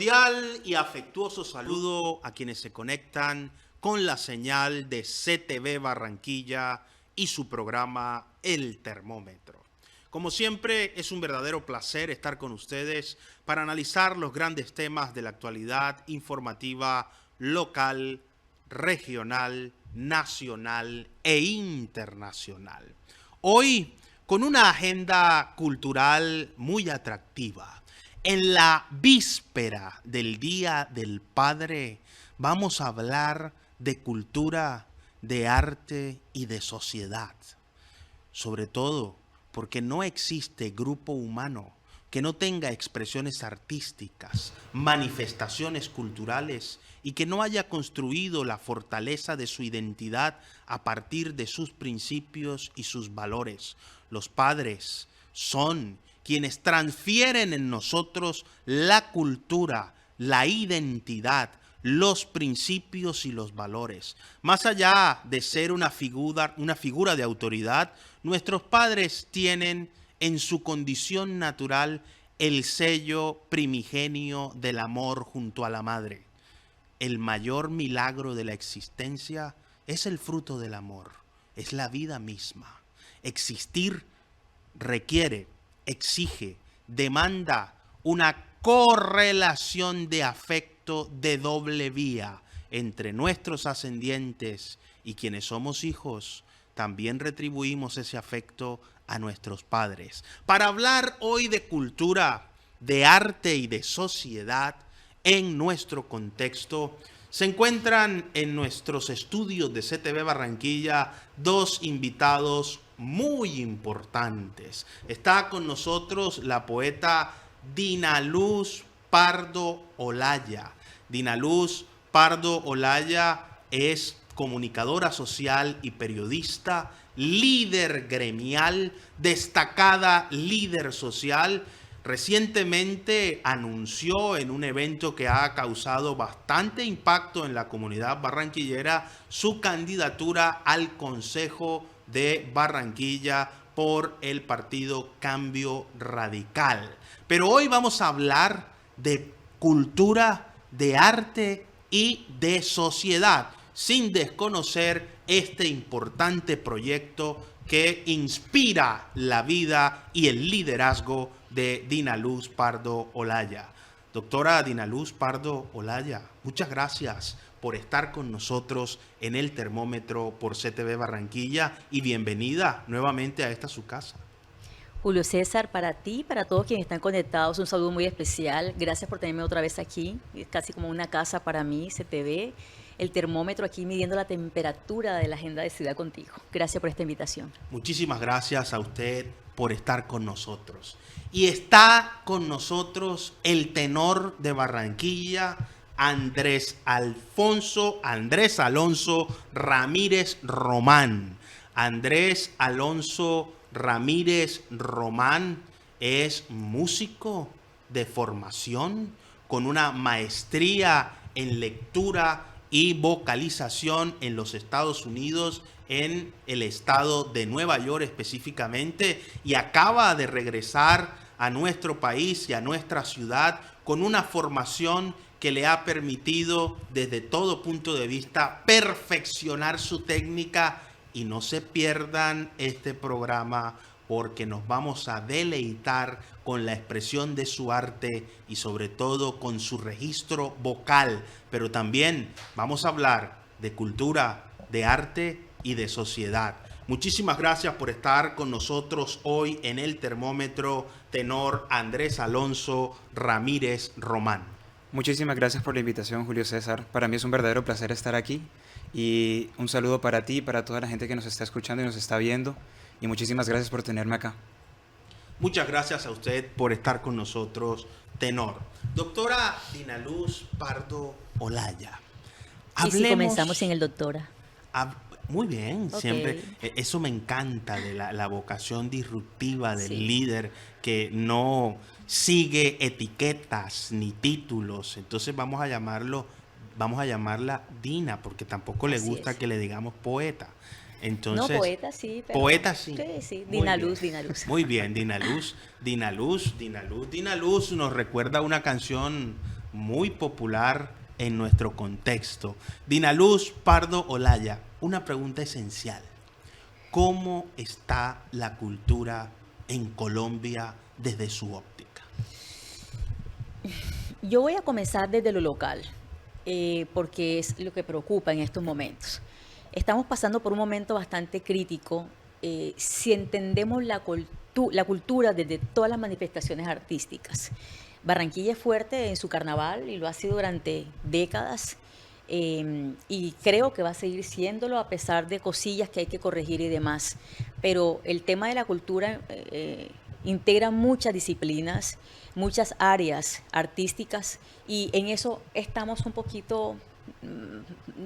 cordial y afectuoso saludo a quienes se conectan con la señal de CTV Barranquilla y su programa El Termómetro. Como siempre, es un verdadero placer estar con ustedes para analizar los grandes temas de la actualidad informativa local, regional, nacional e internacional. Hoy, con una agenda cultural muy atractiva, en la víspera del Día del Padre, vamos a hablar de cultura, de arte y de sociedad. Sobre todo porque no existe grupo humano que no tenga expresiones artísticas, manifestaciones culturales y que no haya construido la fortaleza de su identidad a partir de sus principios y sus valores. Los padres son quienes transfieren en nosotros la cultura, la identidad, los principios y los valores. Más allá de ser una figura de autoridad, nuestros padres tienen en su condición natural el sello primigenio del amor junto a la madre. El mayor milagro de la existencia es el fruto del amor, es la vida misma. Existir requiere, exige, demanda una correlación de afecto de doble vía entre nuestros ascendientes y quienes somos hijos. También retribuimos ese afecto a nuestros padres. Para hablar hoy de cultura, de arte y de sociedad en nuestro contexto, se encuentran en nuestros estudios de CTV Barranquilla dos invitados muy importantes. Está con nosotros la poeta Dinaluz Pardo Olaya. Dinaluz Pardo Olaya es comunicadora social y periodista, líder gremial, destacada líder social. Recientemente anunció en un evento que ha causado bastante impacto en la comunidad barranquillera su candidatura al Consejo de Barranquilla por el partido Cambio Radical. Pero hoy vamos a hablar de cultura, de arte y de sociedad, sin desconocer este importante proyecto que inspira la vida y el liderazgo de Dinaluz Pardo Olaya. Doctora Dinaluz Pardo Olaya, muchas gracias por estar con nosotros en El Termómetro por CTV Barranquilla y bienvenida nuevamente a esta su casa. Julio César, para ti, para todos quienes están conectados, un saludo muy especial. Gracias por tenerme otra vez aquí. Es casi como una casa para mí, CTV. El termómetro aquí midiendo la temperatura de la agenda de Ciudad Contigo. Gracias por esta invitación. Muchísimas gracias a usted por estar con nosotros. Y está con nosotros el tenor de Barranquilla, Andrés Alonso Ramírez Román. Andrés Alonso Ramírez Román es músico de formación con una maestría en lectura y vocalización en los Estados Unidos, en el estado de Nueva York específicamente, y acaba de regresar a nuestro país y a nuestra ciudad con una formación que le ha permitido desde todo punto de vista perfeccionar su técnica. Y no se pierdan este programa porque nos vamos a deleitar con la expresión de su arte y sobre todo con su registro vocal. Pero también vamos a hablar de cultura, de arte y de sociedad. Muchísimas gracias por estar con nosotros hoy en El Termómetro, tenor Andrés Alonso Ramírez Román. Muchísimas gracias por la invitación, Julio César. Para mí es un verdadero placer estar aquí. Y un saludo para ti y para toda la gente que nos está escuchando y nos está viendo. Y muchísimas gracias por tenerme acá. Muchas gracias a usted por estar con nosotros, tenor. Doctora Dinaluz Pardo Olaya. Y si comenzamos sin el doctora. Muy bien, Okay. siempre. Eso me encanta de la vocación disruptiva del Sí. líder que no sigue etiquetas ni títulos. Entonces vamos a llamarla Dina, porque tampoco le Así gusta es. que le digamos poeta. No, Entonces, poeta sí. Pero poeta sí. Sí, Muy Dinaluz, bien. Dinaluz. Muy bien, Dinaluz nos recuerda una canción muy popular en nuestro contexto. Dinaluz Pardo Olaya, una pregunta esencial. ¿Cómo está la cultura en Colombia desde su óptica? Yo voy a comenzar desde lo local, porque es lo que preocupa en estos momentos. Estamos pasando por un momento bastante crítico si entendemos la cultura desde todas las manifestaciones artísticas. Barranquilla es fuerte en su carnaval y lo ha sido durante décadas. Y creo que va a seguir siéndolo a pesar de cosillas que hay que corregir y demás. Pero el tema de la cultura integra muchas disciplinas, muchas áreas artísticas y en eso estamos un poquito,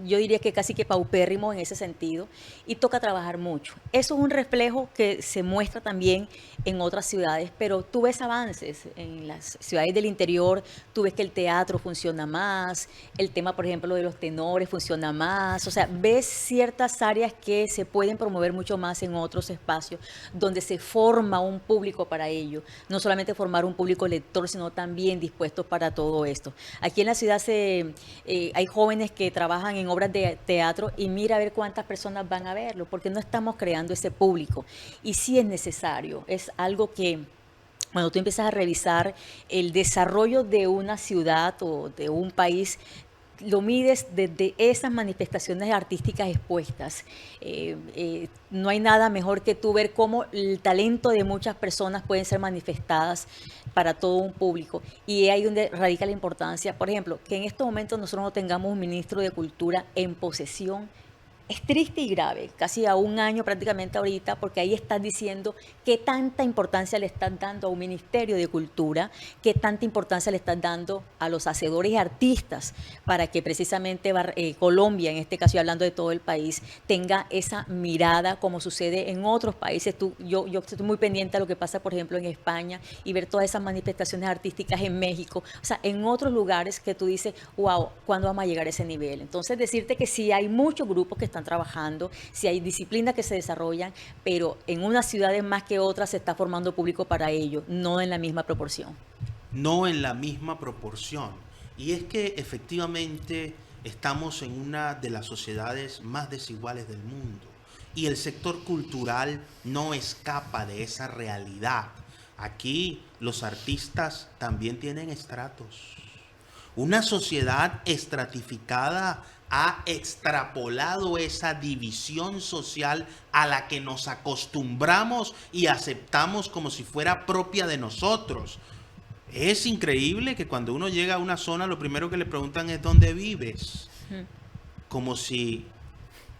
yo diría que casi que paupérrimo en ese sentido y toca trabajar mucho. Eso es un reflejo que se muestra también en otras ciudades, pero tú ves avances en las ciudades del interior, tú ves que el teatro funciona más, el tema, por ejemplo, de los tenores funciona más, o sea, ves ciertas áreas que se pueden promover mucho más en otros espacios donde se forma un público para ello, no solamente formar un público lector, sino también dispuestos para todo esto. Aquí en la ciudad hay jóvenes que trabajan en obras de teatro y mira a ver cuántas personas van a verlo, porque no estamos creando ese público. Y sí es necesario, es algo que cuando tú empiezas a revisar el desarrollo de una ciudad o de un país, lo mides desde esas manifestaciones artísticas expuestas. No hay nada mejor que tú ver cómo el talento de muchas personas pueden ser manifestadas para todo un público. Y ahí donde radica la importancia, por ejemplo, que en estos momentos nosotros no tengamos un ministro de Cultura en posesión. Es triste y grave, casi a un año prácticamente ahorita, porque ahí estás diciendo qué tanta importancia le estás dando a un Ministerio de Cultura, qué tanta importancia le estás dando a los hacedores y artistas para que precisamente Colombia, en este caso y hablando de todo el país, tenga esa mirada como sucede en otros países. Yo estoy muy pendiente a lo que pasa, por ejemplo, en España y ver todas esas manifestaciones artísticas en México, o sea, en otros lugares que tú dices, wow, ¿cuándo vamos a llegar a ese nivel? Entonces, decirte que sí hay muchos grupos que están trabajando, si hay disciplinas que se desarrollan, pero en unas ciudades más que otras se está formando público para ello, no en la misma proporción. No en la misma proporción. Y es que efectivamente estamos en una de las sociedades más desiguales del mundo. Y el sector cultural no escapa de esa realidad. Aquí los artistas también tienen estratos. Una sociedad estratificada ha extrapolado esa división social a la que nos acostumbramos y aceptamos como si fuera propia de nosotros. Es increíble que cuando uno llega a una zona lo primero que le preguntan es ¿dónde vives? Como si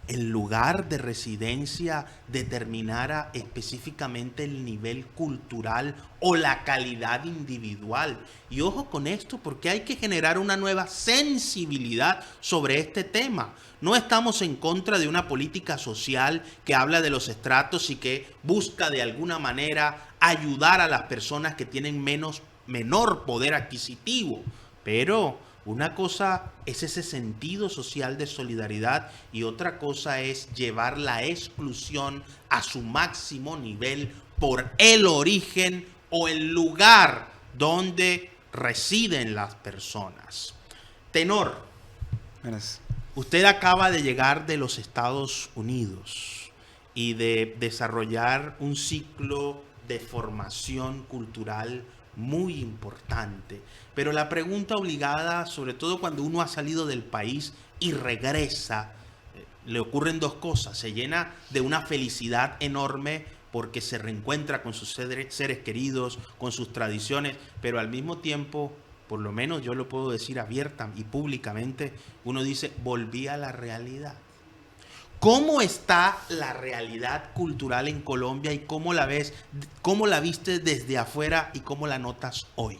el lugar de residencia determinara específicamente el nivel cultural o la calidad individual. Y ojo con esto, porque hay que generar una nueva sensibilidad sobre este tema. No estamos en contra de una política social que habla de los estratos y que busca de alguna manera ayudar a las personas que tienen menor poder adquisitivo, pero una cosa es ese sentido social de solidaridad y otra cosa es llevar la exclusión a su máximo nivel por el origen o el lugar donde residen las personas. Tenor, Buenas. usted acaba de llegar de los Estados Unidos y de desarrollar un ciclo de formación cultural muy importante. Pero la pregunta obligada, sobre todo cuando uno ha salido del país y regresa, le ocurren dos cosas. Se llena de una felicidad enorme porque se reencuentra con sus seres queridos, con sus tradiciones, pero al mismo tiempo, por lo menos yo lo puedo decir abierta y públicamente, uno dice, volví a la realidad. ¿Cómo está la realidad cultural en Colombia y cómo la ves, cómo la viste desde afuera y cómo la notas hoy?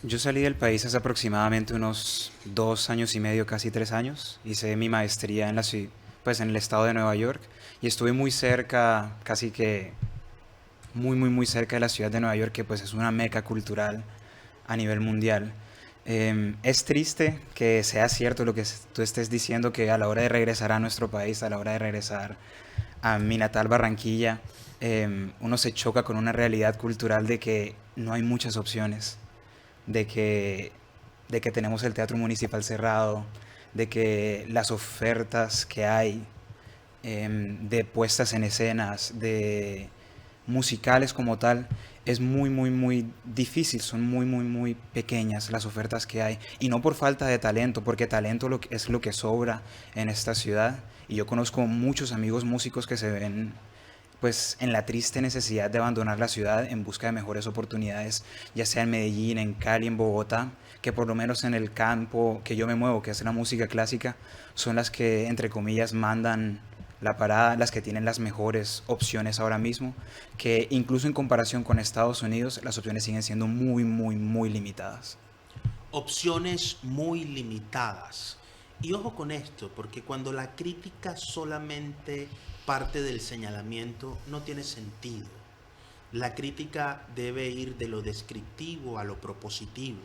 Yo salí del país hace aproximadamente unos 2 años y medio, casi 3 años. Hice mi maestría en pues en el estado de Nueva York y estuve muy cerca, casi que muy cerca de la ciudad de Nueva York, que pues es una meca cultural a nivel mundial. Es triste que sea cierto lo que tú estés diciendo, que a la hora de regresar a nuestro país, a la hora de regresar a mi natal Barranquilla, uno se choca con una realidad cultural de que no hay muchas opciones, de que de que tenemos el Teatro Municipal cerrado, de que las ofertas que hay de puestas en escenas, de musicales como tal, es muy, muy, muy difícil, son muy, muy, muy pequeñas las ofertas que hay. Y no por falta de talento, porque talento es lo que sobra en esta ciudad. Y yo conozco muchos amigos músicos que se ven pues en la triste necesidad de abandonar la ciudad en busca de mejores oportunidades, ya sea en Medellín, en Cali, en Bogotá, que por lo menos en el campo que yo me muevo, que es la música clásica, son las que, entre comillas, mandan la parada, las que tienen las mejores opciones ahora mismo, que incluso en comparación con Estados Unidos, las opciones siguen siendo muy, muy, muy limitadas. Opciones muy limitadas. Y ojo con esto, porque cuando la crítica solamente parte del señalamiento, no tiene sentido. La crítica debe ir de lo descriptivo a lo propositivo.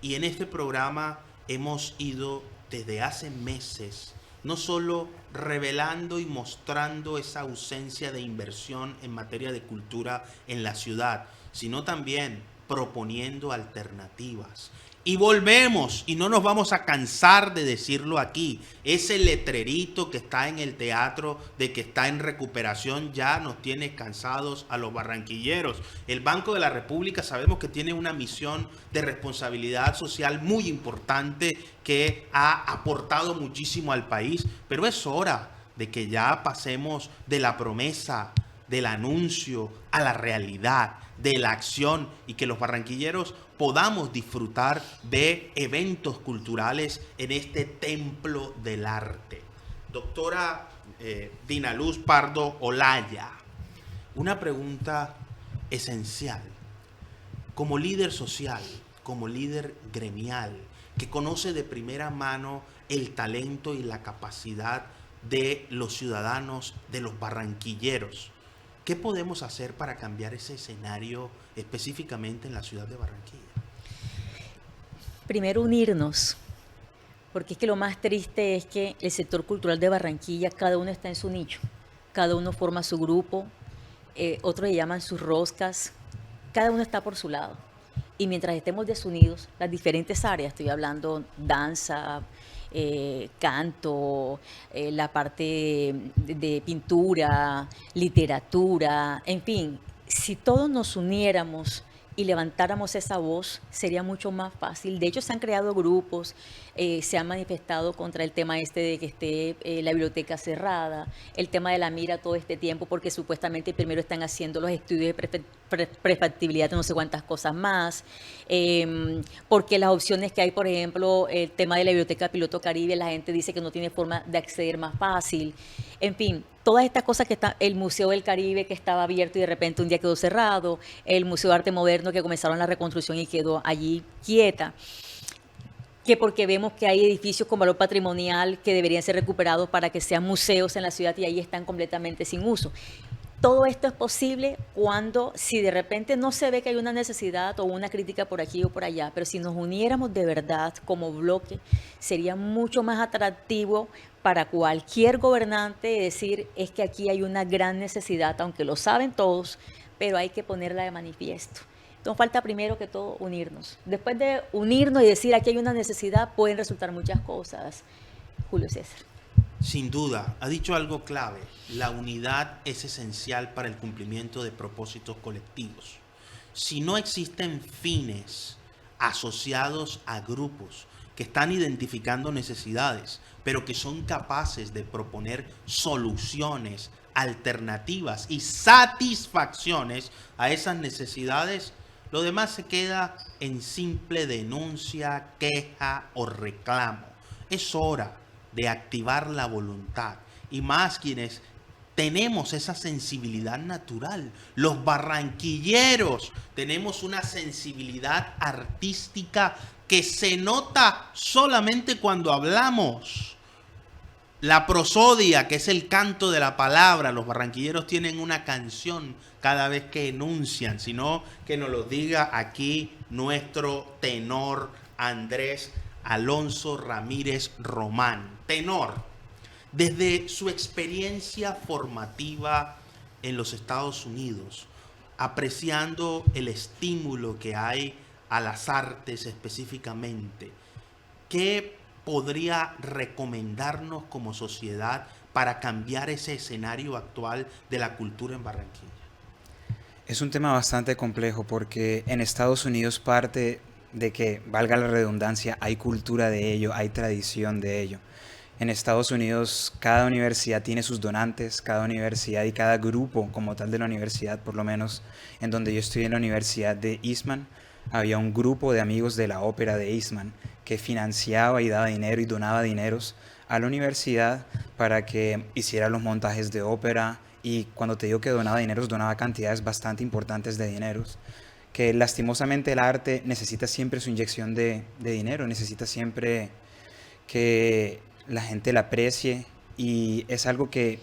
Y en este programa hemos ido desde hace meses no solo revelando y mostrando esa ausencia de inversión en materia de cultura en la ciudad, sino también proponiendo alternativas. Y volvemos, y no nos vamos a cansar de decirlo aquí, ese letrerito que está en el teatro de que está en recuperación ya nos tiene cansados a los barranquilleros. El Banco de la República sabemos que tiene una misión de responsabilidad social muy importante que ha aportado muchísimo al país, pero es hora de que ya pasemos de la promesa, del anuncio, a la realidad, de la acción, y que los barranquilleros podamos disfrutar de eventos culturales en este templo del arte. Doctora Dinaluz Pardo Olaya, una pregunta esencial. Como líder social, como líder gremial, que conoce de primera mano el talento y la capacidad de los ciudadanos, de los barranquilleros, ¿qué podemos hacer para cambiar ese escenario específicamente en la ciudad de Barranquilla? Primero unirnos, porque es que lo más triste es que el sector cultural de Barranquilla, cada uno está en su nicho, cada uno forma su grupo, otros le llaman sus roscas, cada uno está por su lado. Y mientras estemos desunidos, las diferentes áreas, estoy hablando danza, canto, la parte de pintura, literatura, en fin, si todos nos uniéramos y levantáramos esa voz, sería mucho más fácil. De hecho, se han creado grupos, se han manifestado contra el tema este de que esté la biblioteca cerrada, el tema de la mira todo este tiempo, porque supuestamente primero están haciendo los estudios de prefactibilidad de no sé cuántas cosas más, porque las opciones que hay, por ejemplo, el tema de la biblioteca Piloto Caribe, la gente dice que no tiene forma de acceder más fácil. En fin, todas estas cosas que está, el Museo del Caribe que estaba abierto y de repente un día quedó cerrado, el Museo de Arte Moderno que comenzaron la reconstrucción y quedó allí quieta, que porque vemos que hay edificios con valor patrimonial que deberían ser recuperados para que sean museos en la ciudad y ahí están completamente sin uso. Todo esto es posible cuando, si de repente no se ve que hay una necesidad o una crítica por aquí o por allá, pero si nos uniéramos de verdad como bloque, sería mucho más atractivo para cualquier gobernante decir, es que aquí hay una gran necesidad, aunque lo saben todos, pero hay que ponerla de manifiesto. Entonces falta primero que todo unirnos. Después de unirnos y decir, aquí hay una necesidad, pueden resultar muchas cosas. Julio César. Sin duda, ha dicho algo clave. La unidad es esencial para el cumplimiento de propósitos colectivos. Si no existen fines asociados a grupos que están identificando necesidades, pero que son capaces de proponer soluciones, alternativas y satisfacciones a esas necesidades, lo demás se queda en simple denuncia, queja o reclamo. Es hora de activar la voluntad, y más quienes tenemos esa sensibilidad natural. Los barranquilleros tenemos una sensibilidad artística que se nota solamente cuando hablamos. La prosodia, que es el canto de la palabra, los barranquilleros tienen una canción cada vez que enuncian, sino que nos lo diga aquí nuestro tenor Andrés Alonso Ramírez Román. Tenor, desde su experiencia formativa en los Estados Unidos, apreciando el estímulo que hay a las artes específicamente, ¿qué podría recomendarnos como sociedad para cambiar ese escenario actual de la cultura en Barranquilla? Es un tema bastante complejo porque en Estados Unidos parte de que, valga la redundancia, hay cultura de ello, hay tradición de ello. En Estados Unidos cada universidad tiene sus donantes, cada universidad y cada grupo como tal de la universidad, por lo menos en donde yo estoy en la Universidad de Eastman, había un grupo de amigos de la ópera de Eastman que financiaba y daba dinero y donaba dineros a la universidad para que hiciera los montajes de ópera, y cuando te digo que donaba dineros, donaba cantidades bastante importantes de dineros, que lastimosamente el arte necesita siempre su inyección de dinero, necesita siempre que la gente la aprecie, y es algo que,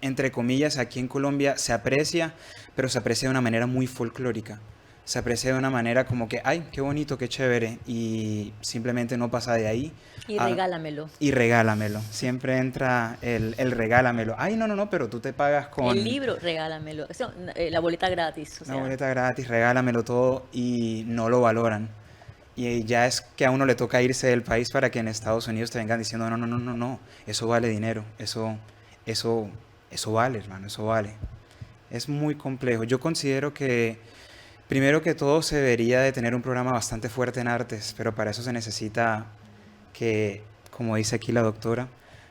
entre comillas, aquí en Colombia se aprecia, pero se aprecia de una manera muy folclórica. Se aprecia de una manera como que, ay, qué bonito, qué chévere, y simplemente no pasa de ahí. Y regálamelo. Y regálamelo. Siempre entra el regálamelo. Ay, no, no, no, pero tú te pagas con El libro, regálamelo. Eso, la boleta gratis. O una sea, boleta gratis, regálamelo todo, y no lo valoran. Y ya es que a uno le toca irse del país para que en Estados Unidos te vengan diciendo, no, no, no, no, no, eso vale dinero, eso vale, hermano, eso vale. Es muy complejo. Yo considero que, primero que todo, se debería de tener un programa bastante fuerte en artes, pero para eso se necesita que, como dice aquí la doctora,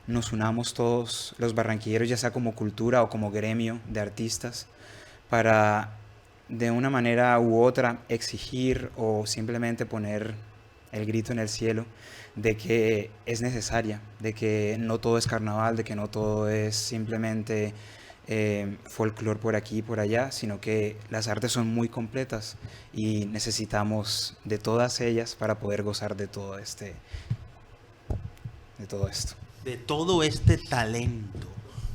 nos unamos todos los barranquilleros, ya sea como cultura o como gremio de artistas, para de una manera u otra exigir o simplemente poner el grito en el cielo de que es necesaria, de que no todo es carnaval, de que no todo es simplemente folclore por aquí y por allá, sino que las artes son muy completas y necesitamos de todas ellas para poder gozar de todo esto. De todo este talento.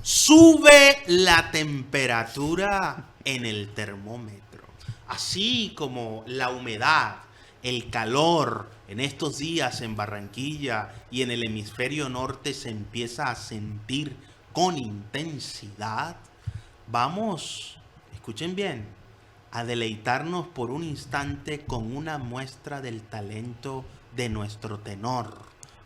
Sube la temperatura en el termómetro, así como la humedad, el calor en estos días en Barranquilla y en el hemisferio norte se empieza a sentir con intensidad. Vamos, escuchen bien, a deleitarnos por un instante con una muestra del talento de nuestro tenor.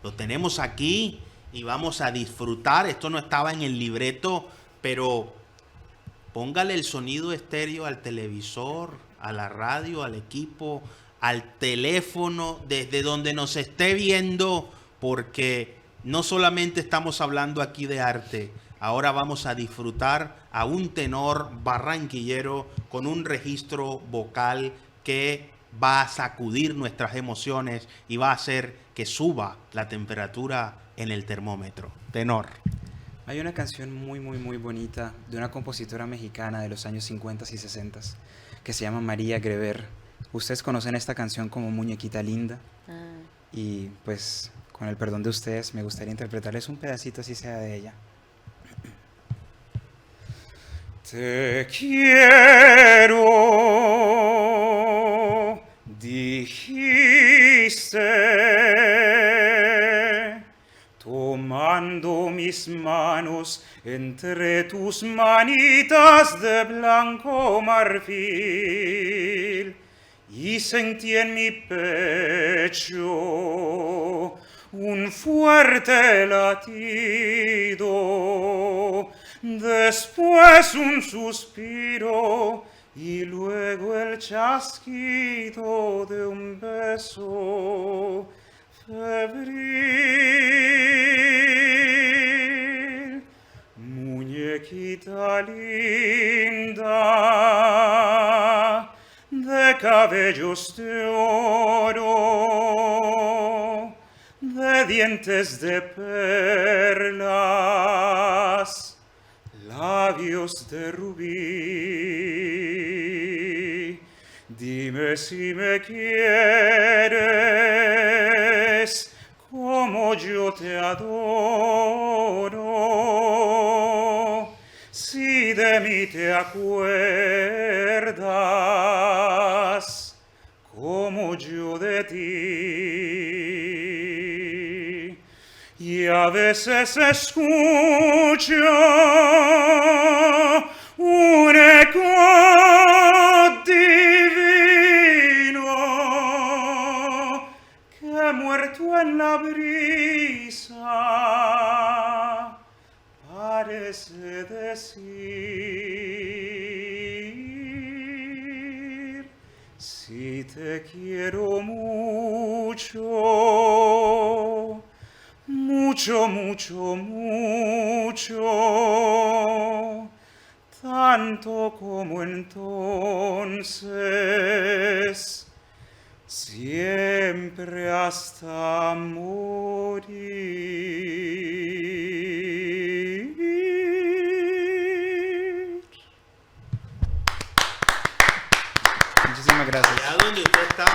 Lo tenemos aquí y vamos a disfrutar. Esto no estaba en el libreto, pero póngale el sonido estéreo al televisor, a la radio, al equipo, al teléfono, desde donde nos esté viendo, porque no solamente estamos hablando aquí de arte, ahora vamos a disfrutar a un tenor barranquillero con un registro vocal que va a sacudir nuestras emociones y va a hacer que suba la temperatura en el termómetro. Tenor. Hay una canción muy, muy, muy bonita de una compositora mexicana de los años 50 y 60 que se llama María Greber. Ustedes conocen esta canción como Muñequita Linda. Y pues, con el perdón de ustedes, me gustaría interpretarles un pedacito, así sea, de ella. Te quiero, dijiste, tomando mis manos entre tus manitas de blanco marfil, y sentí en mi pecho un fuerte latido, después un suspiro y luego el chasquido de un beso febril. Muñequita linda, de cabellos de oro, de dientes de perlas, labios de rubí. Dime si me quieres como yo te adoro, si de mí te acuerdas como yo de ti. Y a veces escucho un eco divino en la brisa parece decir, si te quiero mucho, mucho, mucho, mucho, tanto como entonces, siempre hasta morir. Muchísimas gracias. Allá donde usted está,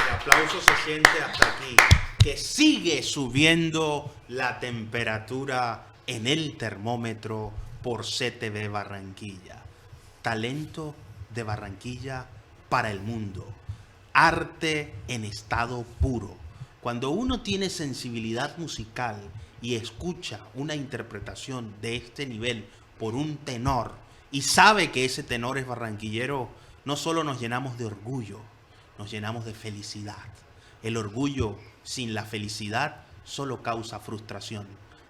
el aplauso se siente hasta aquí. Que sigue subiendo la temperatura en el termómetro por CTV Barranquilla. Talento de Barranquilla para el mundo. Arte en estado puro. Cuando uno tiene sensibilidad musical y escucha una interpretación de este nivel por un tenor y sabe que ese tenor es barranquillero, no solo nos llenamos de orgullo, nos llenamos de felicidad. El orgullo sin la felicidad solo causa frustración.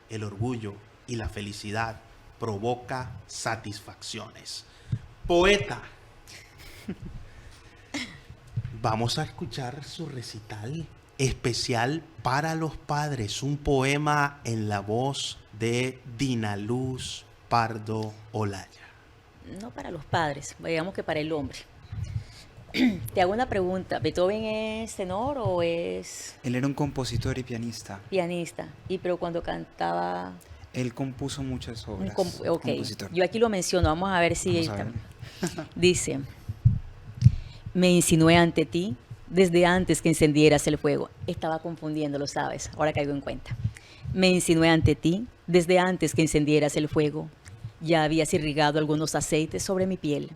El orgullo y la felicidad provoca satisfacciones. Poeta. Vamos a escuchar su recital especial para los padres, un poema en la voz de Dinaluz Pardo Olaya. No para los padres, digamos que para el hombre. Te hago una pregunta, ¿Beethoven es tenor o es Él era un compositor y pianista. pianista? Pero cuando cantaba... Él compuso muchas obras. Ok, Compositor. yo aquí lo menciono, vamos a ver si... Vamos a ver. Dice, me insinué ante ti desde antes que encendieras el fuego. Estaba confundiendo, lo sabes, ahora caigo en cuenta. Me insinué ante ti desde antes que encendieras el fuego. Ya habías irrigado algunos aceites sobre mi piel.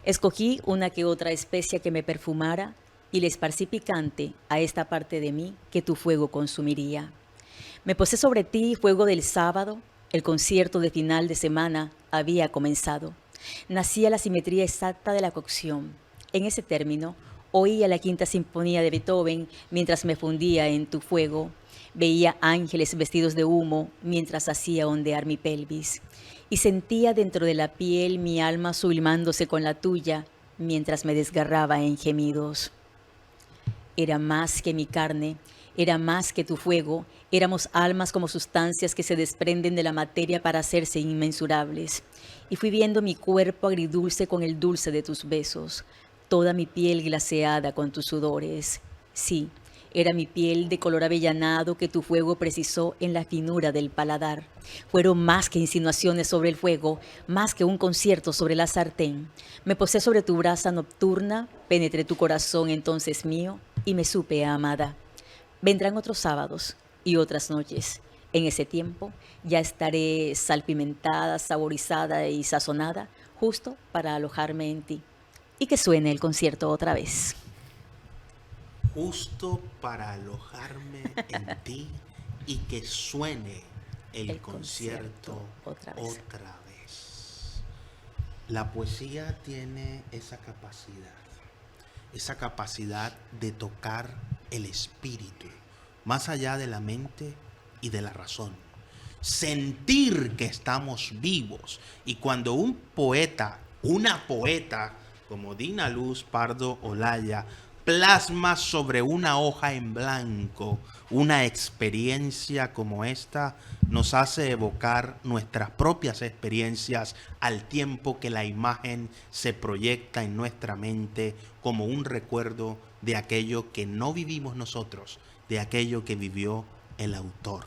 Escogí una que otra especia que me perfumara y le esparcí picante a esta parte de mí que tu fuego consumiría. Me posé sobre ti fuego del sábado, el concierto de final de semana había comenzado. Nacía la simetría exacta de la cocción. En ese término, oía la quinta sinfonía de Beethoven mientras me fundía en tu fuego. Veía ángeles vestidos de humo mientras hacía ondear mi pelvis. Y sentía dentro de la piel mi alma sublimándose con la tuya mientras me desgarraba en gemidos. Era más que mi carne, era más que tu fuego, éramos almas como sustancias que se desprenden de la materia para hacerse inmensurables. Y fui viendo mi cuerpo agridulce con el dulce de tus besos, toda mi piel glaseada con tus sudores. Sí, era mi piel de color avellanado que tu fuego precisó en la finura del paladar. Fueron más que insinuaciones sobre el fuego, más que un concierto sobre la sartén. Me posé sobre tu brasa nocturna, penetré tu corazón entonces mío y me supe amada. Vendrán otros sábados y otras noches. En ese tiempo ya estaré salpimentada, saborizada y sazonada, justo para alojarme en ti. Y que suene el concierto otra vez. Justo para alojarme en ti y que suene el concierto otra vez. La poesía tiene esa capacidad de tocar el espíritu, más allá de la mente y de la razón. Sentir que estamos vivos. Y cuando un poeta, una poeta como Dinaluz Pardo Olaya, plasma sobre una hoja en blanco una experiencia como esta, nos hace evocar nuestras propias experiencias al tiempo que la imagen se proyecta en nuestra mente como un recuerdo de aquello que no vivimos nosotros, de aquello que vivió el autor.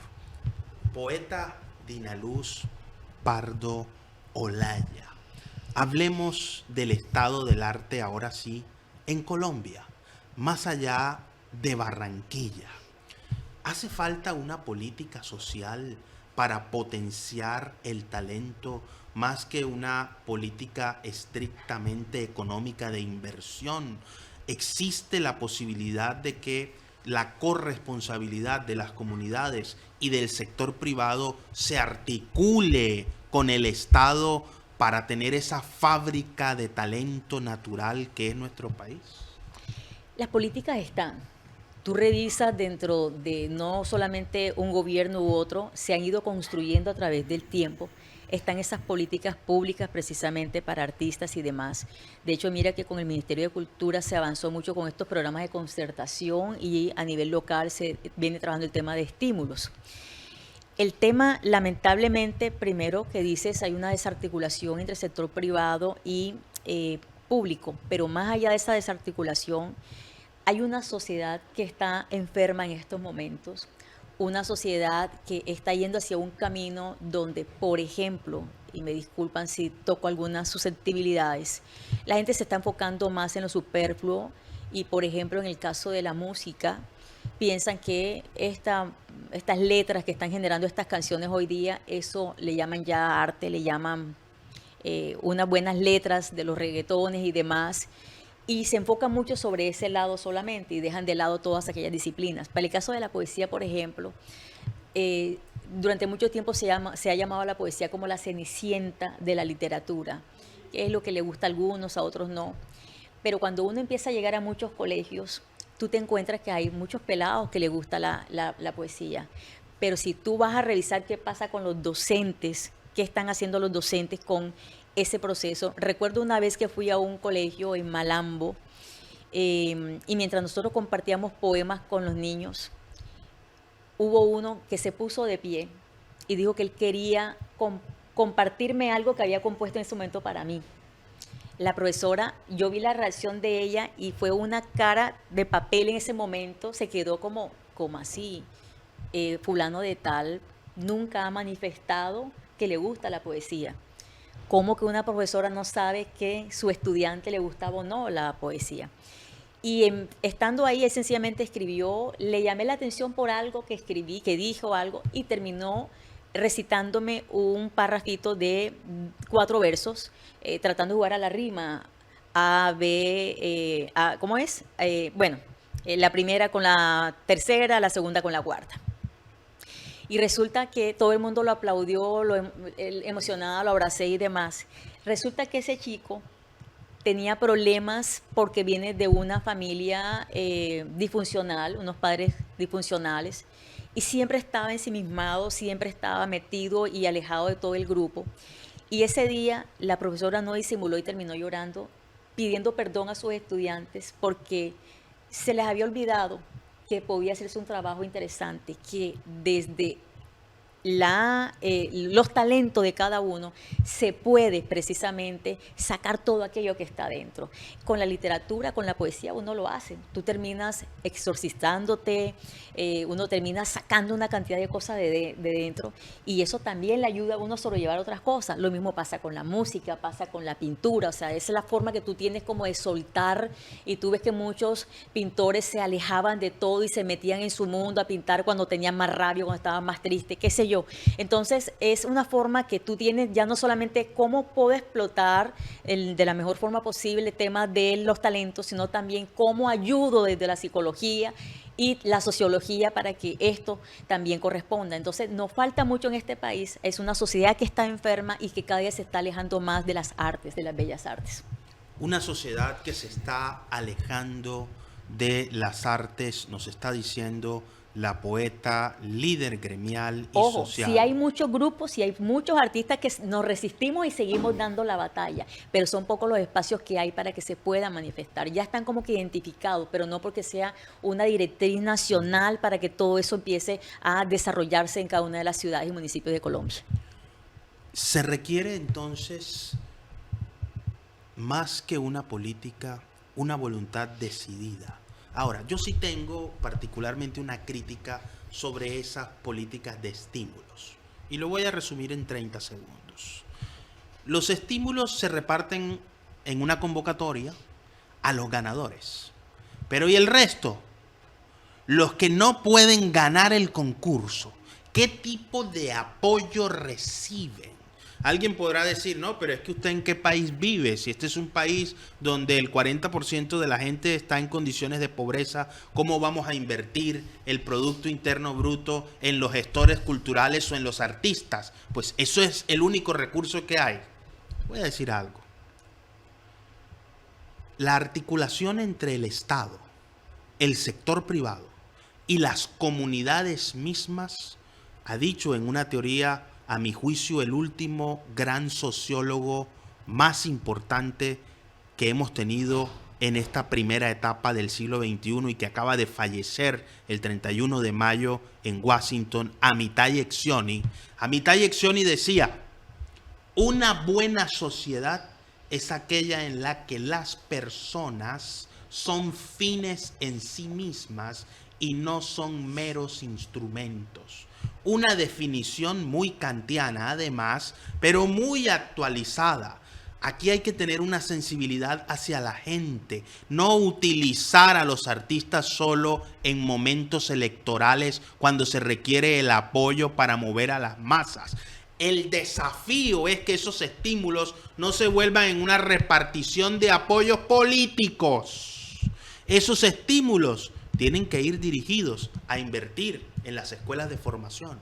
Poeta Dinaluz Pardo Olaya. Hablemos del estado del arte ahora sí en Colombia. Más allá de Barranquilla, ¿hace falta una política social para potenciar el talento más que una política estrictamente económica de inversión? ¿Existe la posibilidad de que la corresponsabilidad de las comunidades y del sector privado se articule con el Estado para tener esa fábrica de talento natural que es nuestro país? Las políticas están. tú revisas dentro de no solamente un gobierno u otro, se han ido construyendo a través del tiempo. Están esas políticas públicas precisamente para artistas y demás. De hecho, mira que con el Ministerio de Cultura se avanzó mucho con estos programas de concertación y a nivel local se viene trabajando el tema de estímulos. El tema, lamentablemente, primero que dices, hay una desarticulación entre el sector privado y público, pero más allá de esa desarticulación, hay una sociedad que está enferma en estos momentos, una sociedad que está yendo hacia un camino donde, por ejemplo, y me disculpan si toco algunas susceptibilidades, la gente se está enfocando más en lo superfluo y, por ejemplo, en el caso de la música, piensan que estas letras que están generando estas canciones hoy día, eso le llaman ya arte, le llaman unas buenas letras de los reggaetones y demás, y se enfocan mucho sobre ese lado solamente y dejan de lado todas aquellas disciplinas. Para el caso de la poesía, por ejemplo, durante mucho tiempo se ha llamado a la poesía como la cenicienta de la literatura, que es lo que le gusta a algunos, a otros no. Pero cuando uno empieza a llegar a muchos colegios, tú te encuentras que hay muchos pelados que les gusta la poesía. Pero si tú vas a revisar qué pasa con los docentes, qué están haciendo los docentes con ese proceso. Recuerdo una vez que fui a un colegio en Malambo y mientras nosotros compartíamos poemas con los niños, hubo uno que se puso de pie y dijo que él quería compartirme algo que había compuesto en ese momento para mí. La profesora, yo vi la reacción de ella y fue una cara de papel en ese momento, se quedó como así, fulano de tal nunca ha manifestado que le gusta la poesía. ¿Cómo que una profesora no sabe que su estudiante le gustaba o no la poesía? Y estando ahí, él sencillamente escribió, le llamé la atención por algo que escribí, que dijo algo, y terminó recitándome un párrafito de 4 versos, tratando de jugar a la rima, A, B, ¿cómo es? La primera con la tercera, la segunda con la cuarta. Y resulta que todo el mundo lo aplaudió, emocionado, lo abracé y demás. Resulta que ese chico tenía problemas porque viene de una familia disfuncional, unos padres disfuncionales, y siempre estaba ensimismado, siempre estaba metido y alejado de todo el grupo. Y ese día la profesora no disimuló y terminó llorando, pidiendo perdón a sus estudiantes porque se les había olvidado que podía hacerse un trabajo interesante, que desde los talentos de cada uno se puede precisamente sacar todo aquello que está dentro. Con la literatura, con la poesía uno lo hace, tú terminas exorcizándote, uno termina sacando una cantidad de cosas de dentro y eso también le ayuda a uno a sobrellevar otras cosas. Lo mismo pasa con la música, pasa con la pintura, o sea, esa es la forma que tú tienes como de soltar y tú ves que muchos pintores se alejaban de todo y se metían en su mundo a pintar cuando tenían más rabia, cuando estaban más tristes, qué sé yo. Entonces es una forma que tú tienes ya no solamente cómo puedo explotar de la mejor forma posible el tema de los talentos, sino también cómo ayudo desde la psicología y la sociología para que esto también corresponda. Entonces nos falta mucho en este país, es una sociedad que está enferma y que cada día se está alejando más de las artes, de las bellas artes. Una sociedad que se está alejando de las artes, nos está diciendo la poeta, líder gremial y Ojo, social. sí hay muchos grupos, sí hay muchos artistas que nos resistimos y seguimos dando la batalla, pero son pocos los espacios que hay para que se pueda manifestar. Ya están como que identificados, pero no porque sea una directriz nacional para que todo eso empiece a desarrollarse en cada una de las ciudades y municipios de Colombia. Se requiere entonces, más que una política, una voluntad decidida. Ahora, yo sí tengo particularmente una crítica sobre esas políticas de estímulos. Y lo voy a resumir en 30 segundos. Los estímulos se reparten en una convocatoria a los ganadores. Pero ¿y el resto? Los que no pueden ganar el concurso, ¿qué tipo de apoyo reciben? Alguien podrá decir, no, pero es que usted en qué país vive, si este es un país donde el 40% de la gente está en condiciones de pobreza, ¿cómo vamos a invertir el Producto Interno Bruto en los gestores culturales o en los artistas? Pues eso es el único recurso que hay. Voy a decir algo. La articulación entre el Estado, el sector privado y las comunidades mismas, ha dicho en una teoría, a mi juicio, el último gran sociólogo más importante que hemos tenido en esta primera etapa del siglo XXI y que acaba de fallecer el 31 de mayo en Washington, Amitai Etzioni. Amitai Etzioni decía: una buena sociedad es aquella en la que las personas son fines en sí mismas y no son meros instrumentos. Una definición muy kantiana, además, pero muy actualizada. Aquí hay que tener una sensibilidad hacia la gente, no utilizar a los artistas solo en momentos electorales cuando se requiere el apoyo para mover a las masas. El desafío es que esos estímulos no se vuelvan en una repartición de apoyos políticos. Esos estímulos tienen que ir dirigidos a invertir en las escuelas de formación,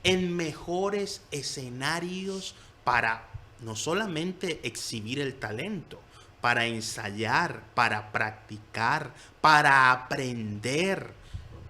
en mejores escenarios para no solamente exhibir el talento, para ensayar, para practicar, para aprender.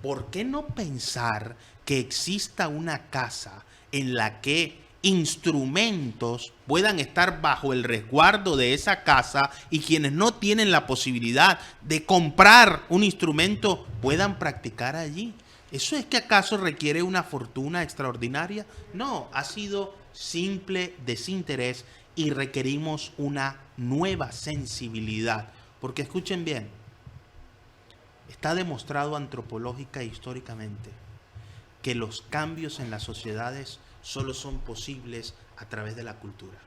¿Por qué no pensar que exista una casa en la que instrumentos puedan estar bajo el resguardo de esa casa y quienes no tienen la posibilidad de comprar un instrumento puedan practicar allí? ¿Eso es que acaso requiere una fortuna extraordinaria? No, ha sido simple desinterés y requerimos una nueva sensibilidad. Porque escuchen bien, está demostrado antropológica e históricamente que los cambios en las sociedades solo son posibles a través de la cultura.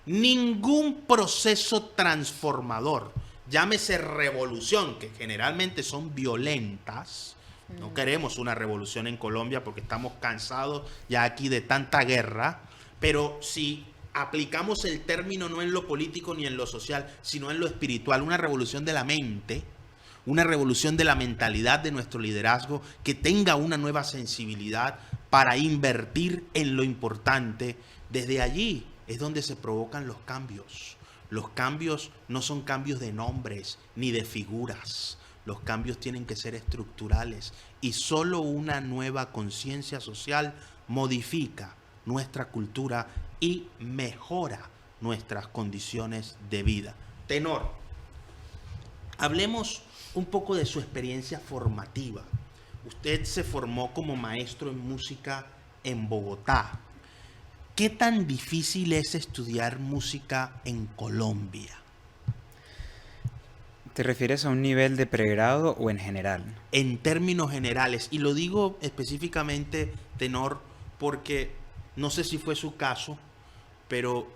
Ningún proceso transformador, llámese revolución, que generalmente son violentas. No queremos una revolución en Colombia porque estamos cansados ya aquí de tanta guerra, pero si aplicamos el término no en lo político ni en lo social, sino en lo espiritual, una revolución de la mente, una revolución de la mentalidad de nuestro liderazgo, que tenga una nueva sensibilidad para invertir en lo importante. Desde allí es donde se provocan los cambios. Los cambios no son cambios de nombres ni de figuras. Los cambios tienen que ser estructurales y solo una nueva conciencia social modifica nuestra cultura y mejora nuestras condiciones de vida. Tenor, hablemos un poco de su experiencia formativa. Usted se formó como maestro en música en Bogotá. ¿Qué tan difícil es estudiar música en Colombia? ¿Te refieres a un nivel de pregrado o en general? En términos generales, y lo digo específicamente, tenor, porque no sé si fue su caso, pero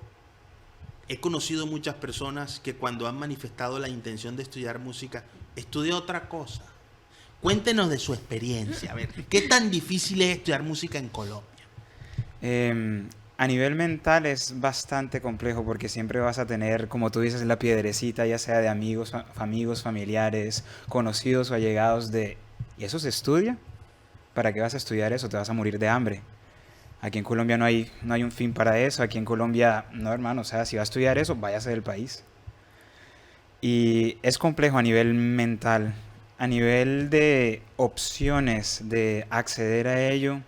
he conocido muchas personas que cuando han manifestado la intención de estudiar música, estudian otra cosa. Cuéntenos de su experiencia, a ver, ¿qué tan difícil es estudiar música en Colombia? A nivel mental es bastante complejo porque siempre vas a tener, como tú dices, la piedrecita, ya sea de amigos, familiares, conocidos o allegados de ¿y eso se estudia? ¿Para qué vas a estudiar eso? Te vas a morir de hambre. Aquí en Colombia no hay un fin para eso. Aquí en Colombia, no, hermano, o sea, si va a estudiar eso, váyase del país. Y es complejo a nivel mental. A nivel de opciones de acceder a ello,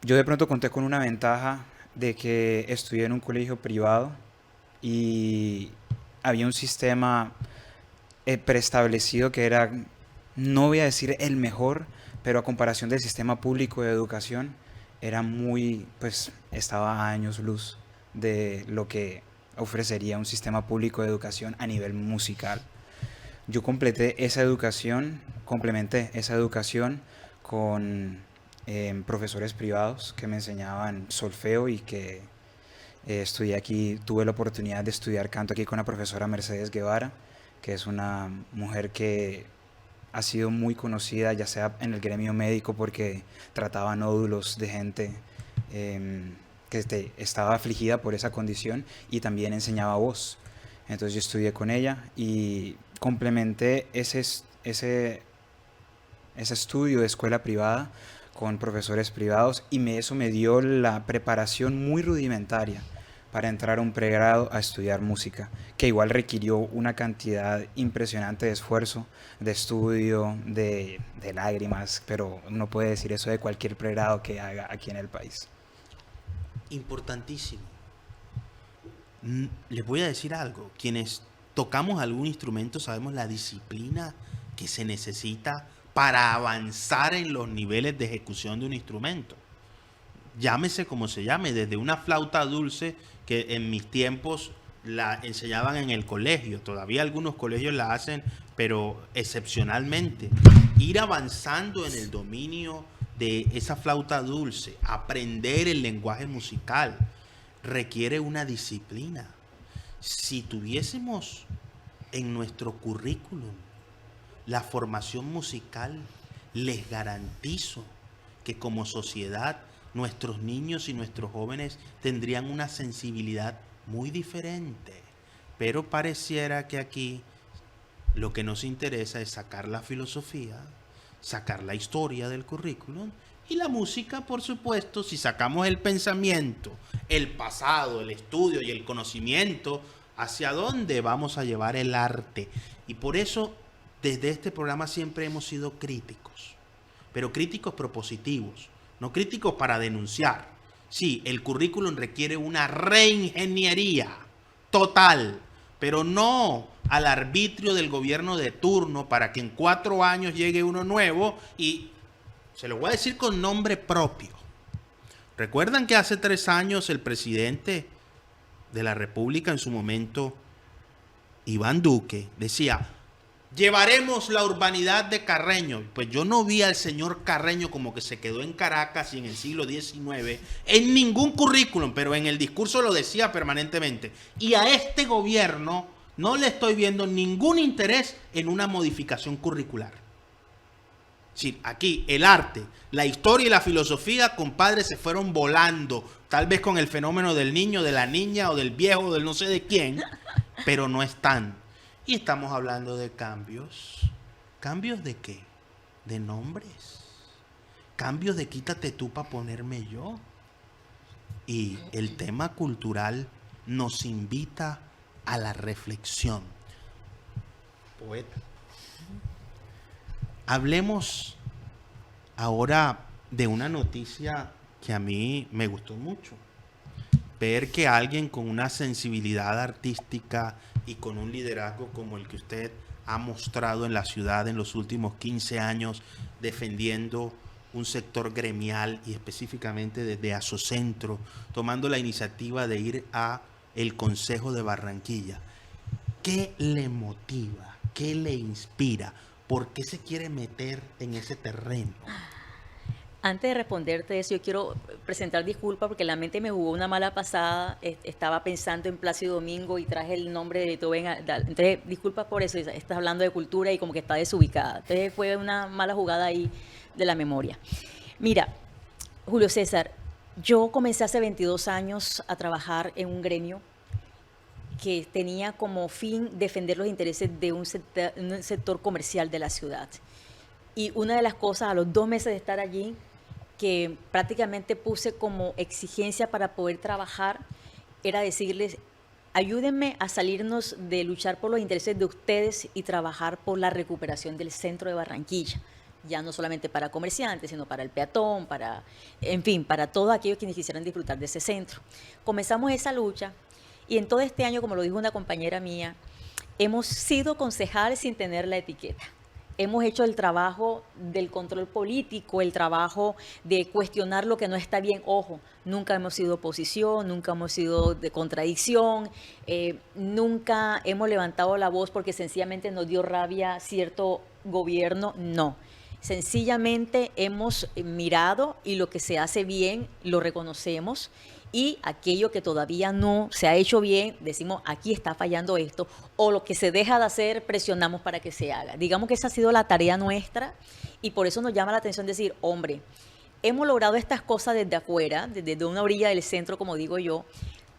yo de pronto conté con una ventaja de que estudié en un colegio privado y había un sistema preestablecido que era, no voy a decir el mejor, pero a comparación del sistema público de educación, era muy, pues estaba a años luz de lo que ofrecería un sistema público de educación a nivel musical. Yo complementé esa educación con profesores privados que me enseñaban solfeo y que estudié aquí, tuve la oportunidad de estudiar canto aquí con la profesora Mercedes Guevara, que es una mujer que ha sido muy conocida ya sea en el gremio médico porque trataba nódulos de gente que estaba afligida por esa condición y también enseñaba voz. Entonces yo estudié con ella y complementé ese estudio de escuela privada con profesores privados y eso me dio la preparación muy rudimentaria para entrar a un pregrado a estudiar música, que igual requirió una cantidad impresionante de esfuerzo, de estudio, de lágrimas, pero uno puede decir eso de cualquier pregrado que haga aquí en el país. Importantísimo. Les voy a decir algo. Quienes tocamos algún instrumento sabemos la disciplina que se necesita para avanzar en los niveles de ejecución de un instrumento. Llámese como se llame, desde una flauta dulce que en mis tiempos la enseñaban en el colegio. Todavía algunos colegios la hacen, pero excepcionalmente. Ir avanzando en el dominio de esa flauta dulce, aprender el lenguaje musical, requiere una disciplina. Si tuviésemos en nuestro currículum la formación musical, les garantizo que como sociedad nuestros niños y nuestros jóvenes tendrían una sensibilidad muy diferente. Pero pareciera que aquí lo que nos interesa es sacar la filosofía, sacar la historia del currículum y la música, por supuesto. Si sacamos el pensamiento, el pasado, el estudio y el conocimiento, ¿hacia dónde vamos a llevar el arte? Y por eso, desde este programa siempre hemos sido críticos, pero críticos propositivos, no críticos para denunciar. Sí, el currículum requiere una reingeniería total, pero no al arbitrio del gobierno de turno para que en 4 años llegue uno nuevo y se lo voy a decir con nombre propio. ¿Recuerdan que hace 3 años el presidente de la República en su momento, Iván Duque, decía: llevaremos la urbanidad de Carreño? Pues yo no vi al señor Carreño como que se quedó en Caracas y en el siglo XIX en ningún currículum, pero en el discurso lo decía permanentemente. Y a este gobierno no le estoy viendo ningún interés en una modificación curricular. Sí, aquí el arte, la historia y la filosofía, compadre, se fueron volando, tal vez con el fenómeno del niño, de la niña o del viejo, o del no sé de quién, pero no están. Y estamos hablando de cambios. ¿Cambios de qué? De nombres. Cambios de quítate tú para ponerme yo. Y el tema cultural nos invita a la reflexión. Poeta. Hablemos ahora de una noticia que a mí me gustó mucho. Ver que alguien con una sensibilidad artística y con un liderazgo como el que usted ha mostrado en la ciudad en los últimos 15 años, defendiendo un sector gremial y específicamente desde Asocentro, tomando la iniciativa de ir a el Consejo de Barranquilla. ¿Qué le motiva? ¿Qué le inspira? ¿Por qué se quiere meter en ese terreno? Antes de responderte eso, yo quiero presentar disculpas porque la mente me jugó una mala pasada. Estaba pensando en Plácido Domingo y traje el nombre de Beethoven. Entonces, disculpas por eso. Estás hablando de cultura y como que está desubicada. Entonces, fue una mala jugada ahí de la memoria. Mira, Julio César, yo comencé hace 22 años a trabajar en un gremio que tenía como fin defender los intereses de un sector comercial de la ciudad. Y una de las cosas, a los 2 meses de estar allí, que prácticamente puse como exigencia para poder trabajar, era decirles: ayúdenme a salirnos de luchar por los intereses de ustedes y trabajar por la recuperación del centro de Barranquilla. Ya no solamente para comerciantes, sino para el peatón, para, en fin, para todos aquellos quienes quisieran disfrutar de ese centro. Comenzamos esa lucha y en todo este año, como lo dijo una compañera mía, hemos sido concejales sin tener la etiqueta. Hemos hecho el trabajo del control político, el trabajo de cuestionar lo que no está bien. Ojo, nunca hemos sido oposición, nunca hemos sido de contradicción, nunca hemos levantado la voz porque sencillamente nos dio rabia cierto gobierno, no. Sencillamente hemos mirado y lo que se hace bien lo reconocemos, y aquello que todavía no se ha hecho bien, decimos: aquí está fallando esto, o lo que se deja de hacer, presionamos para que se haga. Digamos que esa ha sido la tarea nuestra, y por eso nos llama la atención decir: hombre, hemos logrado estas cosas desde afuera, desde una orilla del centro, como digo yo,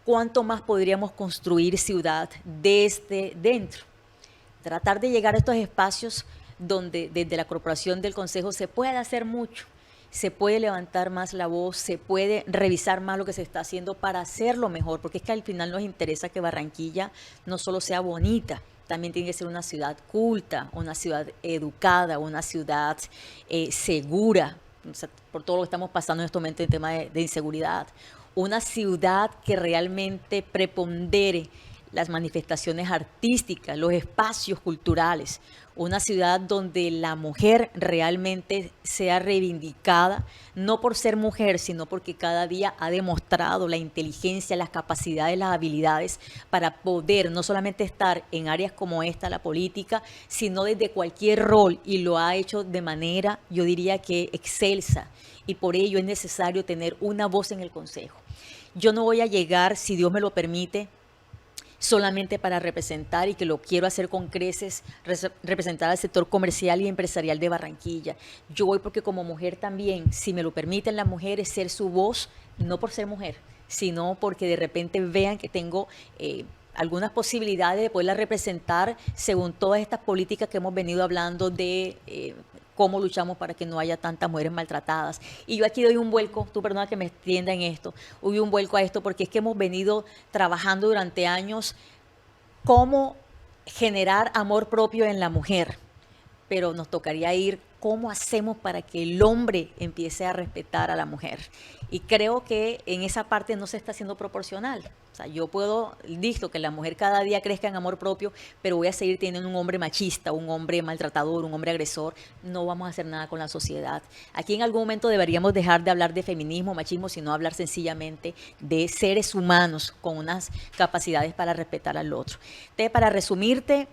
¿cuánto más podríamos construir ciudad desde dentro? Tratar de llegar a estos espacios donde desde la corporación del Consejo se puede hacer mucho. se puede levantar más la voz, se puede revisar más lo que se está haciendo para hacerlo mejor, porque es que al final nos interesa que Barranquilla no solo sea bonita, también tiene que ser una ciudad culta, una ciudad educada, una ciudad segura, o sea, por todo lo que estamos pasando en este momento en tema de inseguridad. Una ciudad que realmente prepondere las manifestaciones artísticas, los espacios culturales, una ciudad donde la mujer realmente sea reivindicada, no por ser mujer, sino porque cada día ha demostrado la inteligencia, las capacidades, las habilidades para poder no solamente estar en áreas como esta, la política, sino desde cualquier rol, y lo ha hecho de manera, yo diría que excelsa, y por ello es necesario tener una voz en el Consejo. Yo no voy a llegar, si Dios me lo permite, solamente para representar, y que lo quiero hacer con creces, representar al sector comercial y empresarial de Barranquilla. Yo voy porque como mujer también, si me lo permiten las mujeres, ser su voz, no por ser mujer, sino porque de repente vean que tengo algunas posibilidades de poderla representar según todas estas políticas que hemos venido hablando de cómo luchamos para que no haya tantas mujeres maltratadas. Y yo aquí doy un vuelco, tú perdona que me extienda en esto, doy un vuelco a esto porque es que hemos venido trabajando durante años cómo generar amor propio en la mujer, pero nos tocaría ir cómo hacemos para que el hombre empiece a respetar a la mujer. Y creo que en esa parte no se está haciendo proporcional. O sea, yo puedo, listo, que la mujer cada día crezca en amor propio, pero voy a seguir teniendo un hombre machista, un hombre maltratador, un hombre agresor. No vamos a hacer nada con la sociedad. Aquí en algún momento deberíamos dejar de hablar de feminismo, machismo, sino hablar sencillamente de seres humanos con unas capacidades para respetar al otro. Entonces, para resumirte,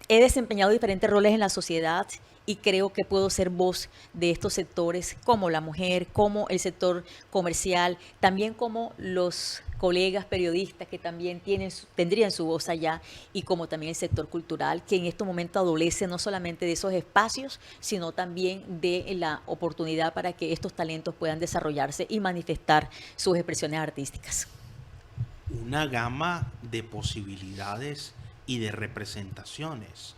he desempeñado diferentes roles en la sociedad y creo que puedo ser voz de estos sectores, como la mujer, como el sector comercial, también como los colegas periodistas que también tendrían su voz allá, y como también el sector cultural, que en este momento adolece no solamente de esos espacios, sino también de la oportunidad para que estos talentos puedan desarrollarse y manifestar sus expresiones artísticas. Una gama de posibilidades y de representaciones.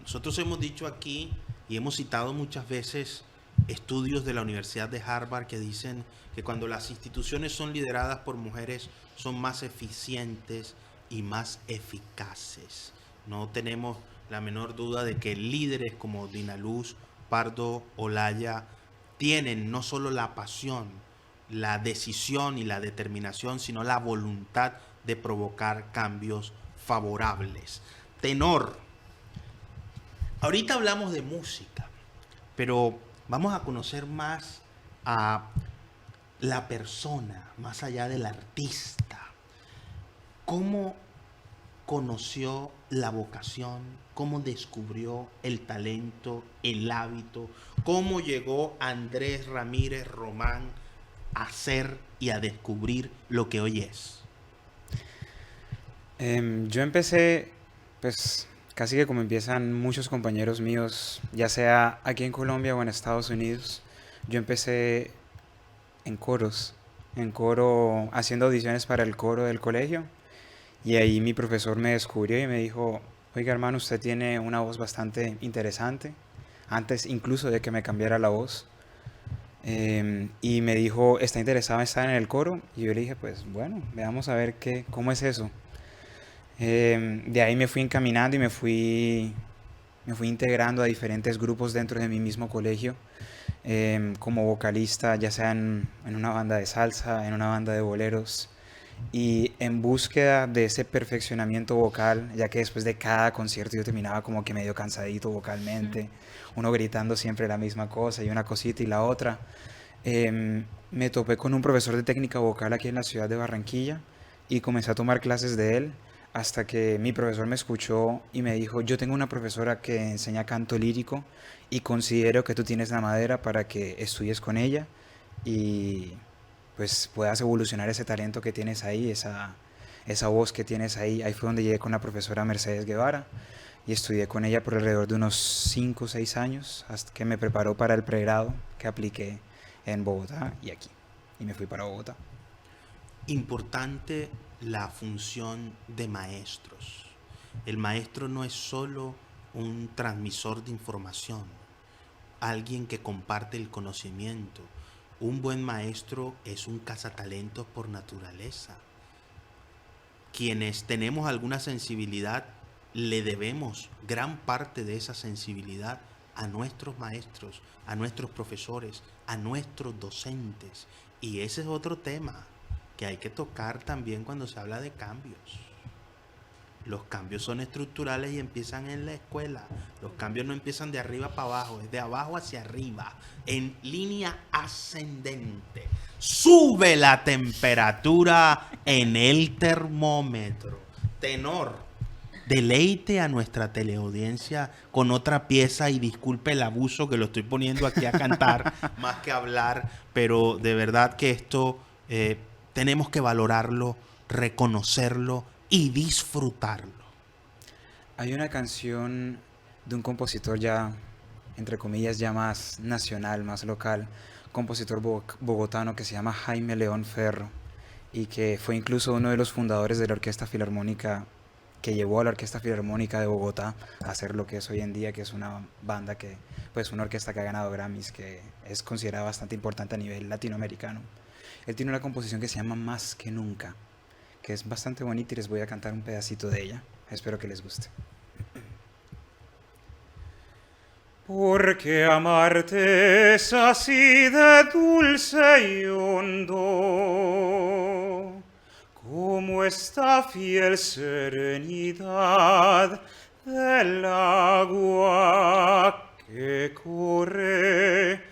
Nosotros hemos dicho aquí y hemos citado muchas veces estudios de la Universidad de Harvard que dicen que cuando las instituciones son lideradas por mujeres son más eficientes y más eficaces. No tenemos la menor duda de que líderes como Dinaluz Pardo Olaya tienen no solo la pasión, la decisión y la determinación, sino la voluntad de provocar cambios favorables. Tenor, ahorita hablamos de música, pero vamos a conocer más a la persona, más allá del artista. ¿Cómo conoció la vocación? ¿Cómo descubrió el talento, el hábito? ¿Cómo llegó Andrés Ramírez Román a ser y a descubrir lo que hoy es? Yo empecé, pues casi que como empiezan muchos compañeros míos, ya sea aquí en Colombia o en Estados Unidos. Yo empecé en coro, haciendo audiciones para el coro del colegio, y ahí mi profesor me descubrió y me dijo: oiga hermano, usted tiene una voz bastante interesante, antes incluso de que me cambiara la voz. Y me dijo: ¿está interesado en estar en el coro? Y yo le dije: pues bueno, veamos a ver cómo es eso. De ahí me fui encaminando y me fui integrando a diferentes grupos dentro de mi mismo colegio, como vocalista, ya sea en una banda de salsa, en una banda de boleros, y en búsqueda de ese perfeccionamiento vocal, ya que después de cada concierto yo terminaba como que medio cansadito vocalmente, uno gritando siempre la misma cosa y una cosita y la otra. Me topé con un profesor de técnica vocal aquí en la ciudad de Barranquilla y comencé a tomar clases de él, hasta que mi profesor me escuchó y me dijo: yo tengo una profesora que enseña canto lírico y considero que tú tienes la madera para que estudies con ella y pues puedas evolucionar ese talento que tienes ahí, esa voz que tienes ahí. Ahí fue donde llegué con la profesora Mercedes Guevara y estudié con ella por alrededor de unos 5 o 6 años, hasta que me preparó para el pregrado que apliqué en Bogotá y aquí, y me fui para Bogotá. Importante la función de maestros. El maestro no es solo un transmisor de información. alguien que comparte el conocimiento. Un buen maestro es un cazatalentos por naturaleza. Quienes tenemos alguna sensibilidad, le debemos gran parte de esa sensibilidad a nuestros maestros, a nuestros profesores, a nuestros docentes. Y ese es otro tema que hay que tocar también cuando se habla de cambios. Los cambios son estructurales y empiezan en la escuela. Los cambios no empiezan de arriba para abajo, es de abajo hacia arriba, en línea ascendente. Sube la temperatura en el termómetro. Tenor, deleite a nuestra teleaudiencia con otra pieza y disculpe el abuso que lo estoy poniendo aquí a cantar más que a hablar, pero de verdad que esto tenemos que valorarlo, reconocerlo y disfrutarlo. Hay una canción de un compositor ya, entre comillas, ya más nacional, más local, compositor bogotano que se llama Jaime León Ferro y que fue incluso uno de los fundadores de la Orquesta Filarmónica, que llevó a la Orquesta Filarmónica de Bogotá a hacer lo que es hoy en día, que es una banda que, pues una orquesta que ha ganado Grammys, que es considerada bastante importante a nivel latinoamericano. Él tiene una composición que se llama Más que Nunca, que es bastante bonita y les voy a cantar un pedacito de ella. Espero que les guste. Porque amarte es así de dulce y hondo, como esta fiel serenidad del agua que corre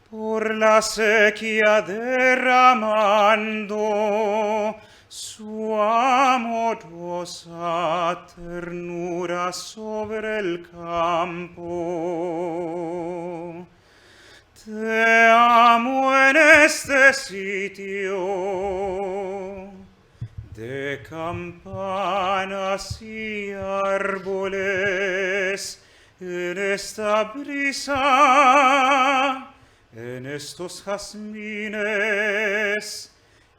por la sequía derramando su amorosa ternura sobre el campo. Te amo en este sitio de campanas y árboles, en esta brisa, en estos jazmines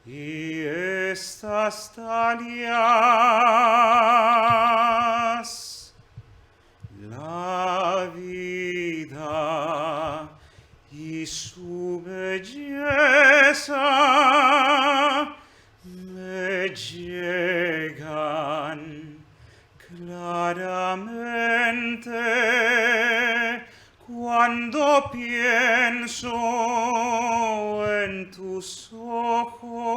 y estas dalias. La vida y su belleza me llegan claramente cuando pienso en tus ojos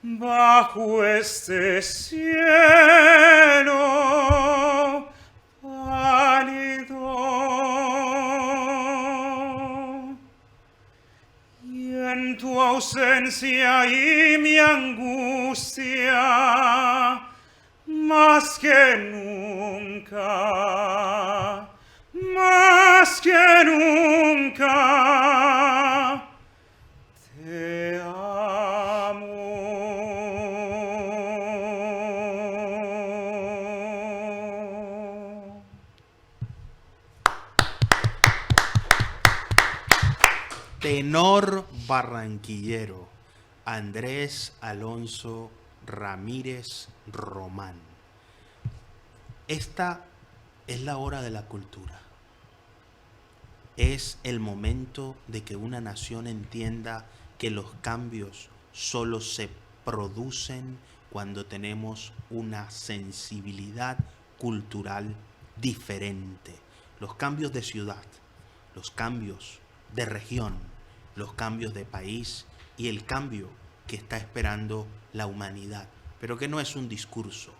bajo este cielo pálido, y en tu ausencia y mi angustia más que nunca, más que nunca, te amo. Tenor barranquillero, Andrés Alonso Ramírez Román. Esta es la hora de la cultura. Es el momento de que una nación entienda que los cambios solo se producen cuando tenemos una sensibilidad cultural diferente. Los cambios de ciudad, los cambios de región, los cambios de país y el cambio que está esperando la humanidad, pero que no es un discurso,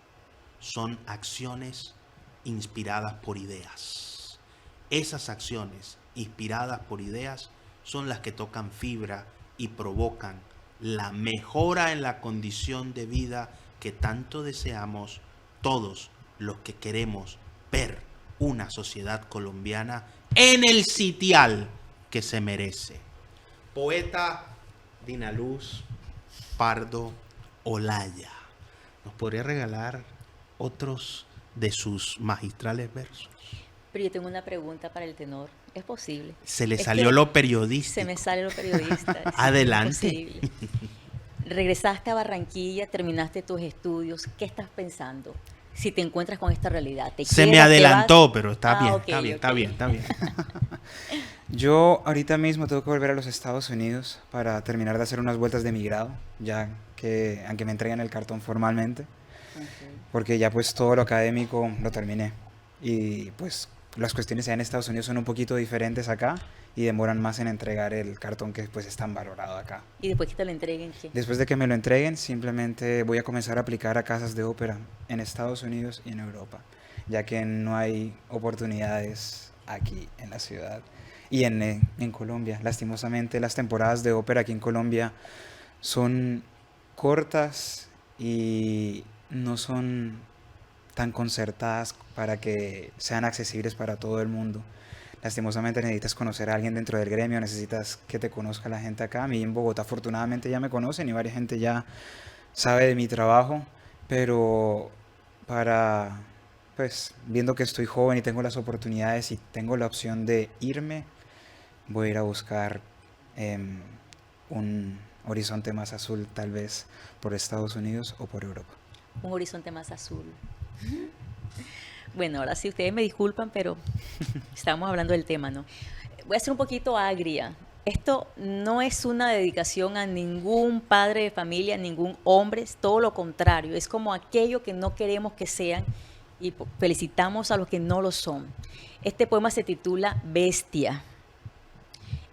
son acciones inspiradas por ideas. Esas acciones inspiradas por ideas son las que tocan fibra y provocan la mejora en la condición de vida que tanto deseamos todos los que queremos ver una sociedad colombiana en el sitial que se merece. Poeta Dinaluz Pardo Olaya, ¿nos podría regalar otros de sus magistrales versos? Pero yo tengo una pregunta para el tenor. ¿Es posible? Se le Es salió que lo periodístico. Se me sale lo periodista. Sí, Adelante. es posible. Regresaste a Barranquilla, terminaste tus estudios. ¿Qué estás pensando? si te encuentras con esta realidad. ¿Te Se me quedas, te vas? adelantó, pero está bien, Ok, está bien, ok. está bien, está bien. Yo ahorita mismo tengo que volver a los Estados Unidos para terminar de hacer unas vueltas de mi grado, ya que, aunque me entreguen el cartón formalmente, porque ya pues todo lo académico lo terminé. Y pues las cuestiones allá en Estados Unidos son un poquito diferentes acá y demoran más en entregar el cartón que pues es tan valorado acá. Y después que te lo entreguen, ¿qué? Después de que me lo entreguen, simplemente voy a comenzar a aplicar a casas de ópera en Estados Unidos y en Europa, ya que no hay oportunidades aquí en la ciudad y en Colombia. Lastimosamente, las temporadas de ópera aquí en Colombia son cortas y no son tan concertadas para que sean accesibles para todo el mundo. Lastimosamente necesitas conocer a alguien dentro del gremio, necesitas que te conozca la gente acá. A mí en Bogotá afortunadamente ya me conocen y varias gente ya sabe de mi trabajo, pero para, pues, viendo que estoy joven y tengo las oportunidades y tengo la opción de irme, voy a ir a buscar un horizonte más azul, tal vez por Estados Unidos o por Europa. Un horizonte más azul. Bueno, ahora sí, ustedes me disculpan, pero estábamos hablando del tema, ¿no? Voy a ser un poquito agria. Esto no es una dedicación a ningún padre de familia, ningún hombre, es todo lo contrario. Es como aquello que no queremos que sean y felicitamos a los que no lo son. Este poema se titula Bestia.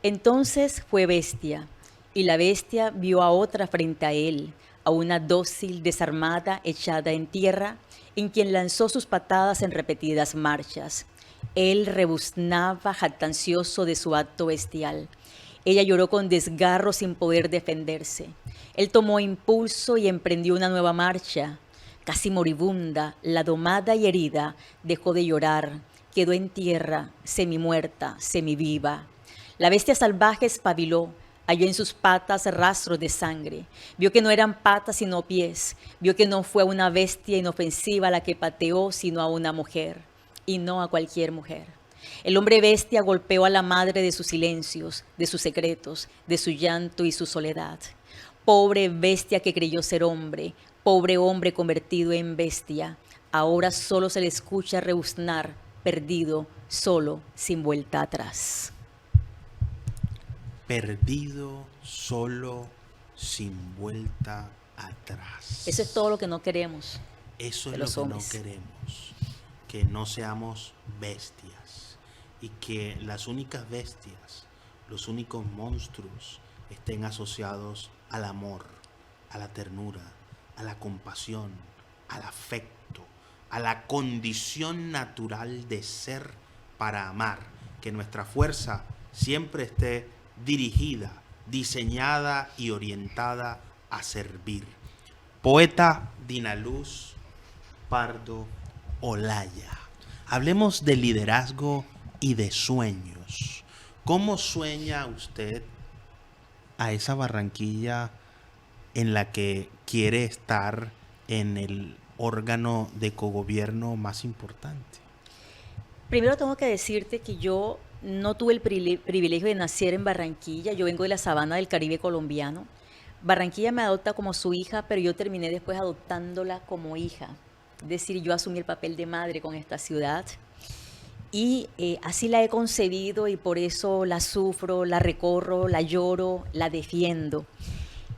Entonces fue bestia, y la bestia vio a otra frente a él, a una dócil, desarmada, echada en tierra, en quien lanzó sus patadas en repetidas marchas. Él rebuznaba jactancioso de su acto bestial. Ella lloró con desgarro sin poder defenderse. Él tomó impulso y emprendió una nueva marcha. Casi moribunda, la domada y herida, dejó de llorar, quedó en tierra, semimuerta, semiviva. La bestia salvaje espabiló, halló en sus patas rastros de sangre, vio que no eran patas sino pies, vio que no fue a una bestia inofensiva la que pateó, sino a una mujer, y no a cualquier mujer. El hombre bestia golpeó a la madre de sus silencios, de sus secretos, de su llanto y su soledad. Pobre bestia que creyó ser hombre, pobre hombre convertido en bestia, ahora solo se le escucha rebuznar, perdido, solo, sin vuelta atrás. Perdido, solo, sin vuelta atrás. Eso es todo lo que no queremos Eso de es lo los que hombres. no queremos, que no seamos bestias y que las únicas bestias, los únicos monstruos estén asociados al amor, a la ternura, a la compasión, al afecto, a la condición natural de ser para amar, que nuestra fuerza siempre esté dirigida, diseñada y orientada a servir. Poeta Dinaluz Pardo Olaya. Hablemos de liderazgo y de sueños. ¿Cómo sueña usted a esa Barranquilla en la que quiere estar en el órgano de cogobierno más importante? Primero tengo que decirte que yo no tuve el privilegio de nacer en Barranquilla, yo vengo de la sabana del Caribe colombiano. Barranquilla me adopta como su hija, pero yo terminé después adoptándola como hija. Es decir, yo asumí el papel de madre con esta ciudad y así la he concebido y por eso la sufro, la recorro, la lloro, la defiendo.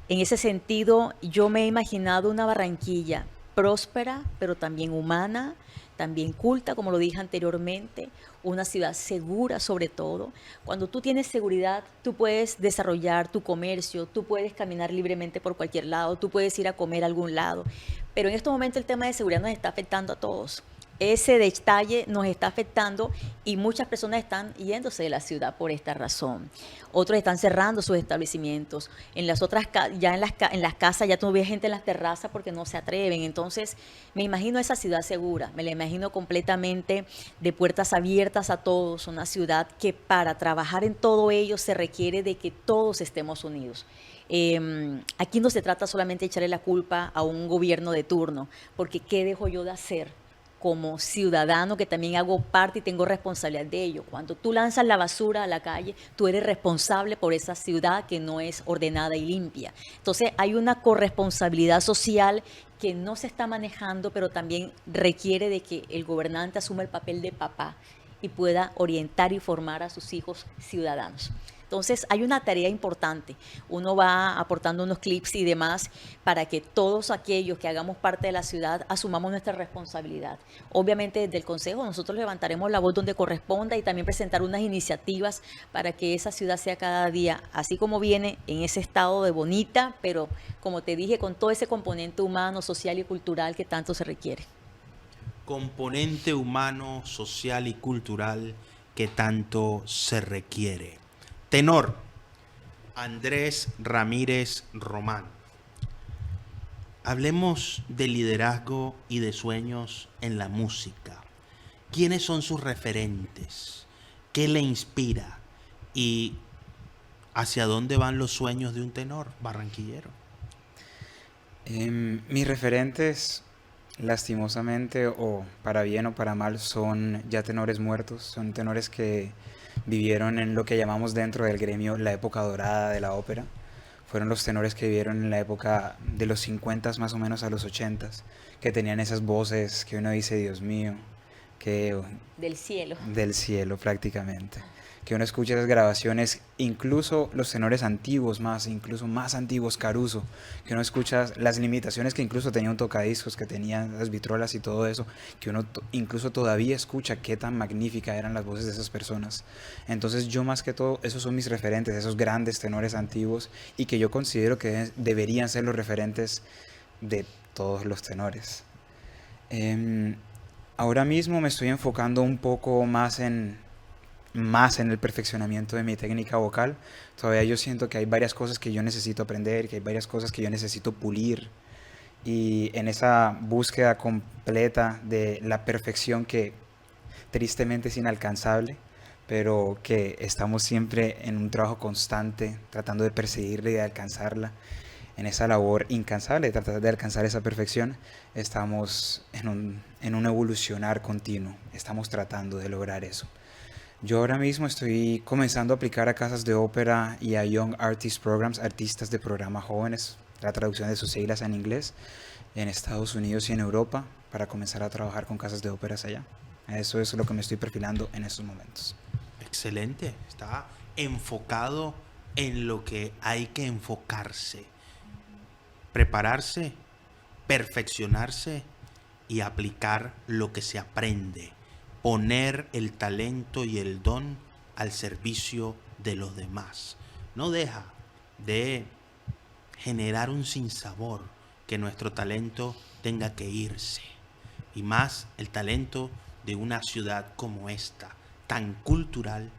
En ese sentido, yo me he imaginado una Barranquilla próspera, pero también humana, también culta, como lo dije anteriormente, una ciudad segura sobre todo. Cuando tú tienes seguridad, tú puedes desarrollar tu comercio, tú puedes caminar libremente por cualquier lado, tú puedes ir a comer a algún lado. Pero en estos momentos el tema de seguridad nos está afectando a todos. Ese detalle nos está afectando y muchas personas están yéndose de la ciudad por esta razón. Otros están cerrando sus establecimientos. En las otras ya en las casas ya tú ves gente en las terrazas porque no se atreven. Entonces, me imagino esa ciudad segura, me la imagino completamente de puertas abiertas a todos, una ciudad que para trabajar en todo ello se requiere de que todos estemos unidos. Aquí no se trata solamente de echarle la culpa a un gobierno de turno, porque ¿qué dejo yo de hacer como ciudadano que también hago parte y tengo responsabilidad de ello. Cuando tú lanzas la basura a la calle, tú eres responsable por esa ciudad que no es ordenada y limpia. Entonces hay una corresponsabilidad social que no se está manejando, pero también requiere de que el gobernante asuma el papel de papá y pueda orientar y formar a sus hijos ciudadanos. Entonces hay una tarea importante. Uno va aportando unos clips y demás para que todos aquellos que hagamos parte de la ciudad asumamos nuestra responsabilidad. Obviamente desde el Consejo nosotros levantaremos la voz donde corresponda y también presentar unas iniciativas para que esa ciudad sea cada día, así como viene, en ese estado de bonita, pero como te dije, con todo ese componente humano, social y cultural que tanto se requiere. Componente humano, social y cultural que tanto se requiere. Tenor, Andrés Ramírez Román. Hablemos de liderazgo y de sueños en la música. ¿Quiénes son sus referentes? ¿Qué le inspira? ¿Y hacia dónde van los sueños de un tenor barranquillero? Mis referentes, lastimosamente, o para bien o para mal, son ya tenores muertos, son tenores que vivieron en lo que llamamos dentro del gremio la época dorada de la ópera. Fueron los tenores que vivieron en la época de los 50 más o menos a los 80, que tenían esas voces que uno dice, Dios mío, que Del cielo. del cielo prácticamente. Que uno escucha esas grabaciones, incluso los tenores antiguos más, incluso más antiguos, Caruso, que uno escucha las limitaciones que incluso tenía un tocadiscos, que tenía las vitrolas y todo eso, que uno incluso todavía escucha qué tan magníficas eran las voces de esas personas. Entonces yo más que todo, esos son mis referentes, esos grandes tenores antiguos, y que yo considero que deberían ser los referentes de todos los tenores. Ahora mismo me estoy enfocando un poco más en el perfeccionamiento de mi técnica vocal. Todavía yo siento que hay varias cosas que yo necesito aprender, que hay varias cosas que yo necesito pulir, y en esa búsqueda completa de la perfección que tristemente es inalcanzable, pero que estamos siempre en un trabajo constante tratando de perseguirla y de alcanzarla. En esa labor incansable de tratar de alcanzar esa perfección, estamos en un evolucionar continuo, estamos tratando de lograr eso. Yo ahora mismo estoy comenzando a aplicar a casas de ópera y a Young Artist Programs, artistas de programa jóvenes, la traducción de sus siglas en inglés, en Estados Unidos y en Europa, para comenzar a trabajar con casas de óperas allá. Eso es lo que me estoy perfilando en estos momentos. Excelente, está enfocado en lo que hay que enfocarse, prepararse, perfeccionarse y aplicar lo que se aprende. Poner el talento y el don al servicio de los demás. No deja de generar un sinsabor que nuestro talento tenga que irse. Y más el talento de una ciudad como esta, tan cultural,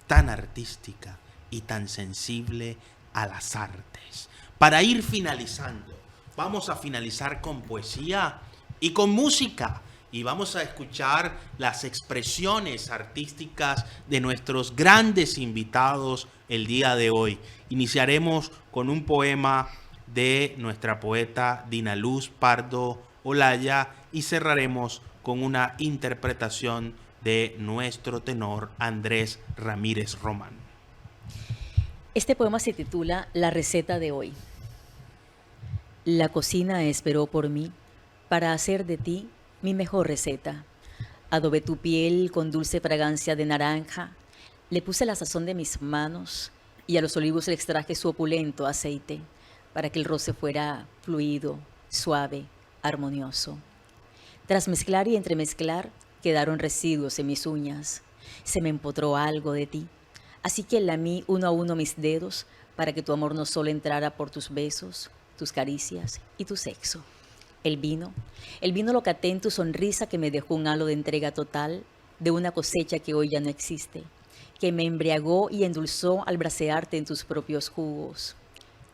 tan artística y tan sensible a las artes. Para ir finalizando, vamos a finalizar con poesía y con música. Y vamos a escuchar las expresiones artísticas de nuestros grandes invitados el día de hoy. Iniciaremos con un poema de nuestra poeta Dinaluz Pardo Olaya y cerraremos con una interpretación de nuestro tenor Andrés Ramírez Román. Este poema se titula La receta de hoy. La cocina esperó por mí para hacer de ti mi mejor receta. Adobé tu piel con dulce fragancia de naranja, le puse la sazón de mis manos y a los olivos le extraje su opulento aceite para que el roce fuera fluido, suave, armonioso. Tras mezclar y entremezclar, quedaron residuos en mis uñas. Se me empotró algo de ti, así que lamí uno a uno mis dedos para que tu amor no solo entrara por tus besos, tus caricias y tu sexo. El vino lo caté en tu sonrisa que me dejó un halo de entrega total de una cosecha que hoy ya no existe, que me embriagó y endulzó al bracearte en tus propios jugos.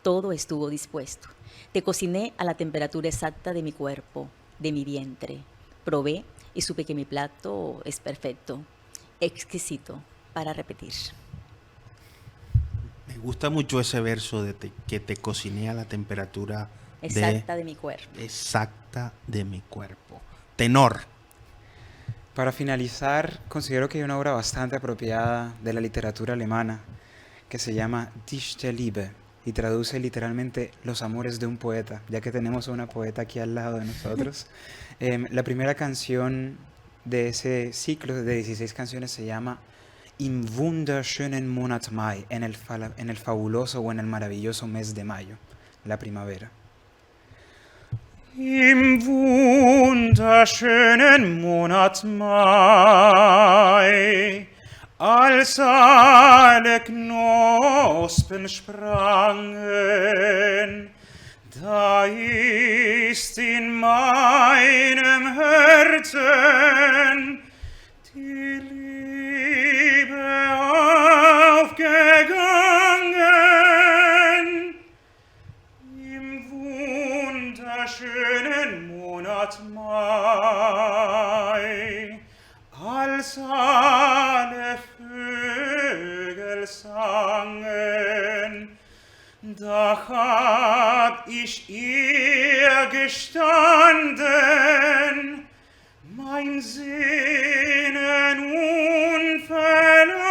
Todo estuvo dispuesto. Te cociné a la temperatura exacta de mi cuerpo, de mi vientre. Probé y supe que mi plato es perfecto, exquisito para repetir. Me gusta mucho ese verso de que te cociné a la temperatura exacta de mi cuerpo. Exacta de mi cuerpo. Tenor, Para finalizar, considero que hay una obra bastante apropiada de la literatura alemana que se llama Dichte Liebe y traduce literalmente Los amores de un poeta, ya que tenemos a una poeta aquí al lado de nosotros. La primera canción de ese ciclo de 16 canciones se llama Im wunderschönen Monat Mai, en el fabuloso o en el maravilloso mes de mayo, la primavera. Im wunderschönen Monat Mai, als alle Knospen sprangen, da ist in meinem Herzen die Liebe aufgegangen. Im wunderschönen Monat Mai, als alle Vögel sangen, da hab ich ihr gestanden, mein Sehnen und Verlangen.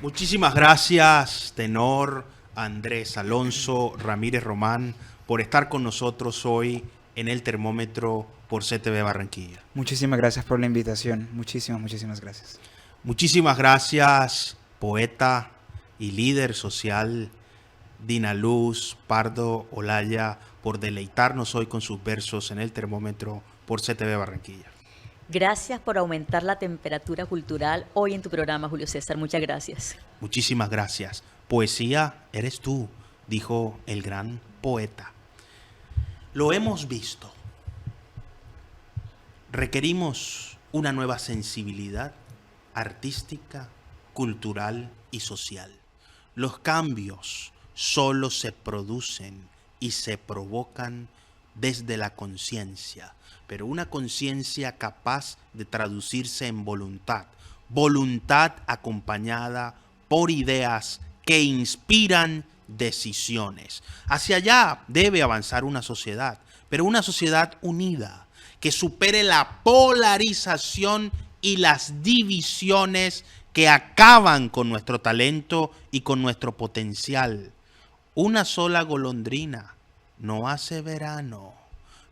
Muchísimas gracias, tenor Andrés Alonso Ramírez Román, por estar con nosotros hoy en el termómetro por CTV Barranquilla. Muchísimas gracias por la invitación. Muchísimas gracias. Muchísimas gracias, poeta y líder social Dinaluz Pardo Olaya, por deleitarnos hoy con sus versos en el termómetro por CTV Barranquilla. Gracias por aumentar la temperatura cultural hoy en tu programa, Julio César. Muchas gracias. Muchísimas gracias. Poesía eres tú, dijo el gran poeta. Lo hemos visto. Requerimos una nueva sensibilidad artística, cultural y social. Los cambios solo se producen y se provocan desde la conciencia, pero una conciencia capaz de traducirse en voluntad, voluntad acompañada por ideas que inspiran decisiones. Hacia allá debe avanzar una sociedad, pero una sociedad unida, que supere la polarización y las divisiones que acaban con nuestro talento y con nuestro potencial. Una sola golondrina no hace verano,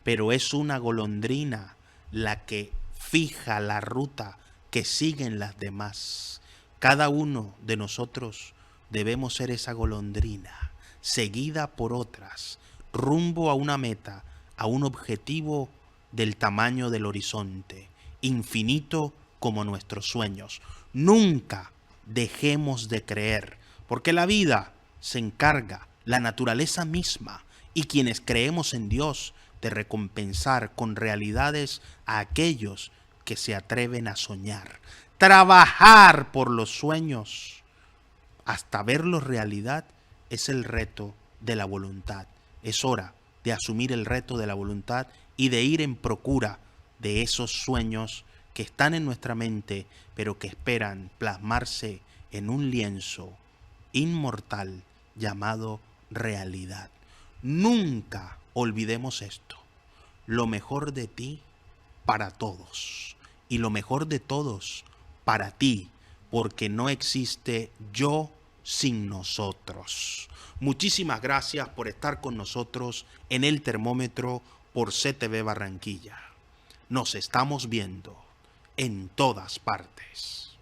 pero es una golondrina la que fija la ruta que siguen las demás. Cada uno de nosotros debemos ser esa golondrina, seguida por otras, rumbo a una meta, a un objetivo del tamaño del horizonte, infinito como nuestros sueños. Nunca dejemos de creer, porque la vida se encarga, la naturaleza misma y quienes creemos en Dios, de recompensar con realidades a aquellos que se atreven a soñar. Trabajar por los sueños hasta verlos realidad es el reto de la voluntad. Es hora de asumir el reto de la voluntad y de ir en procura de esos sueños que están en nuestra mente, pero que esperan plasmarse en un lienzo inmortal llamado realidad. Nunca olvidemos esto. Lo mejor de ti para todos y lo mejor de todos para ti, porque no existe yo sin nosotros. Muchísimas gracias por estar con nosotros en el termómetro por CTV Barranquilla. Nos estamos viendo en todas partes.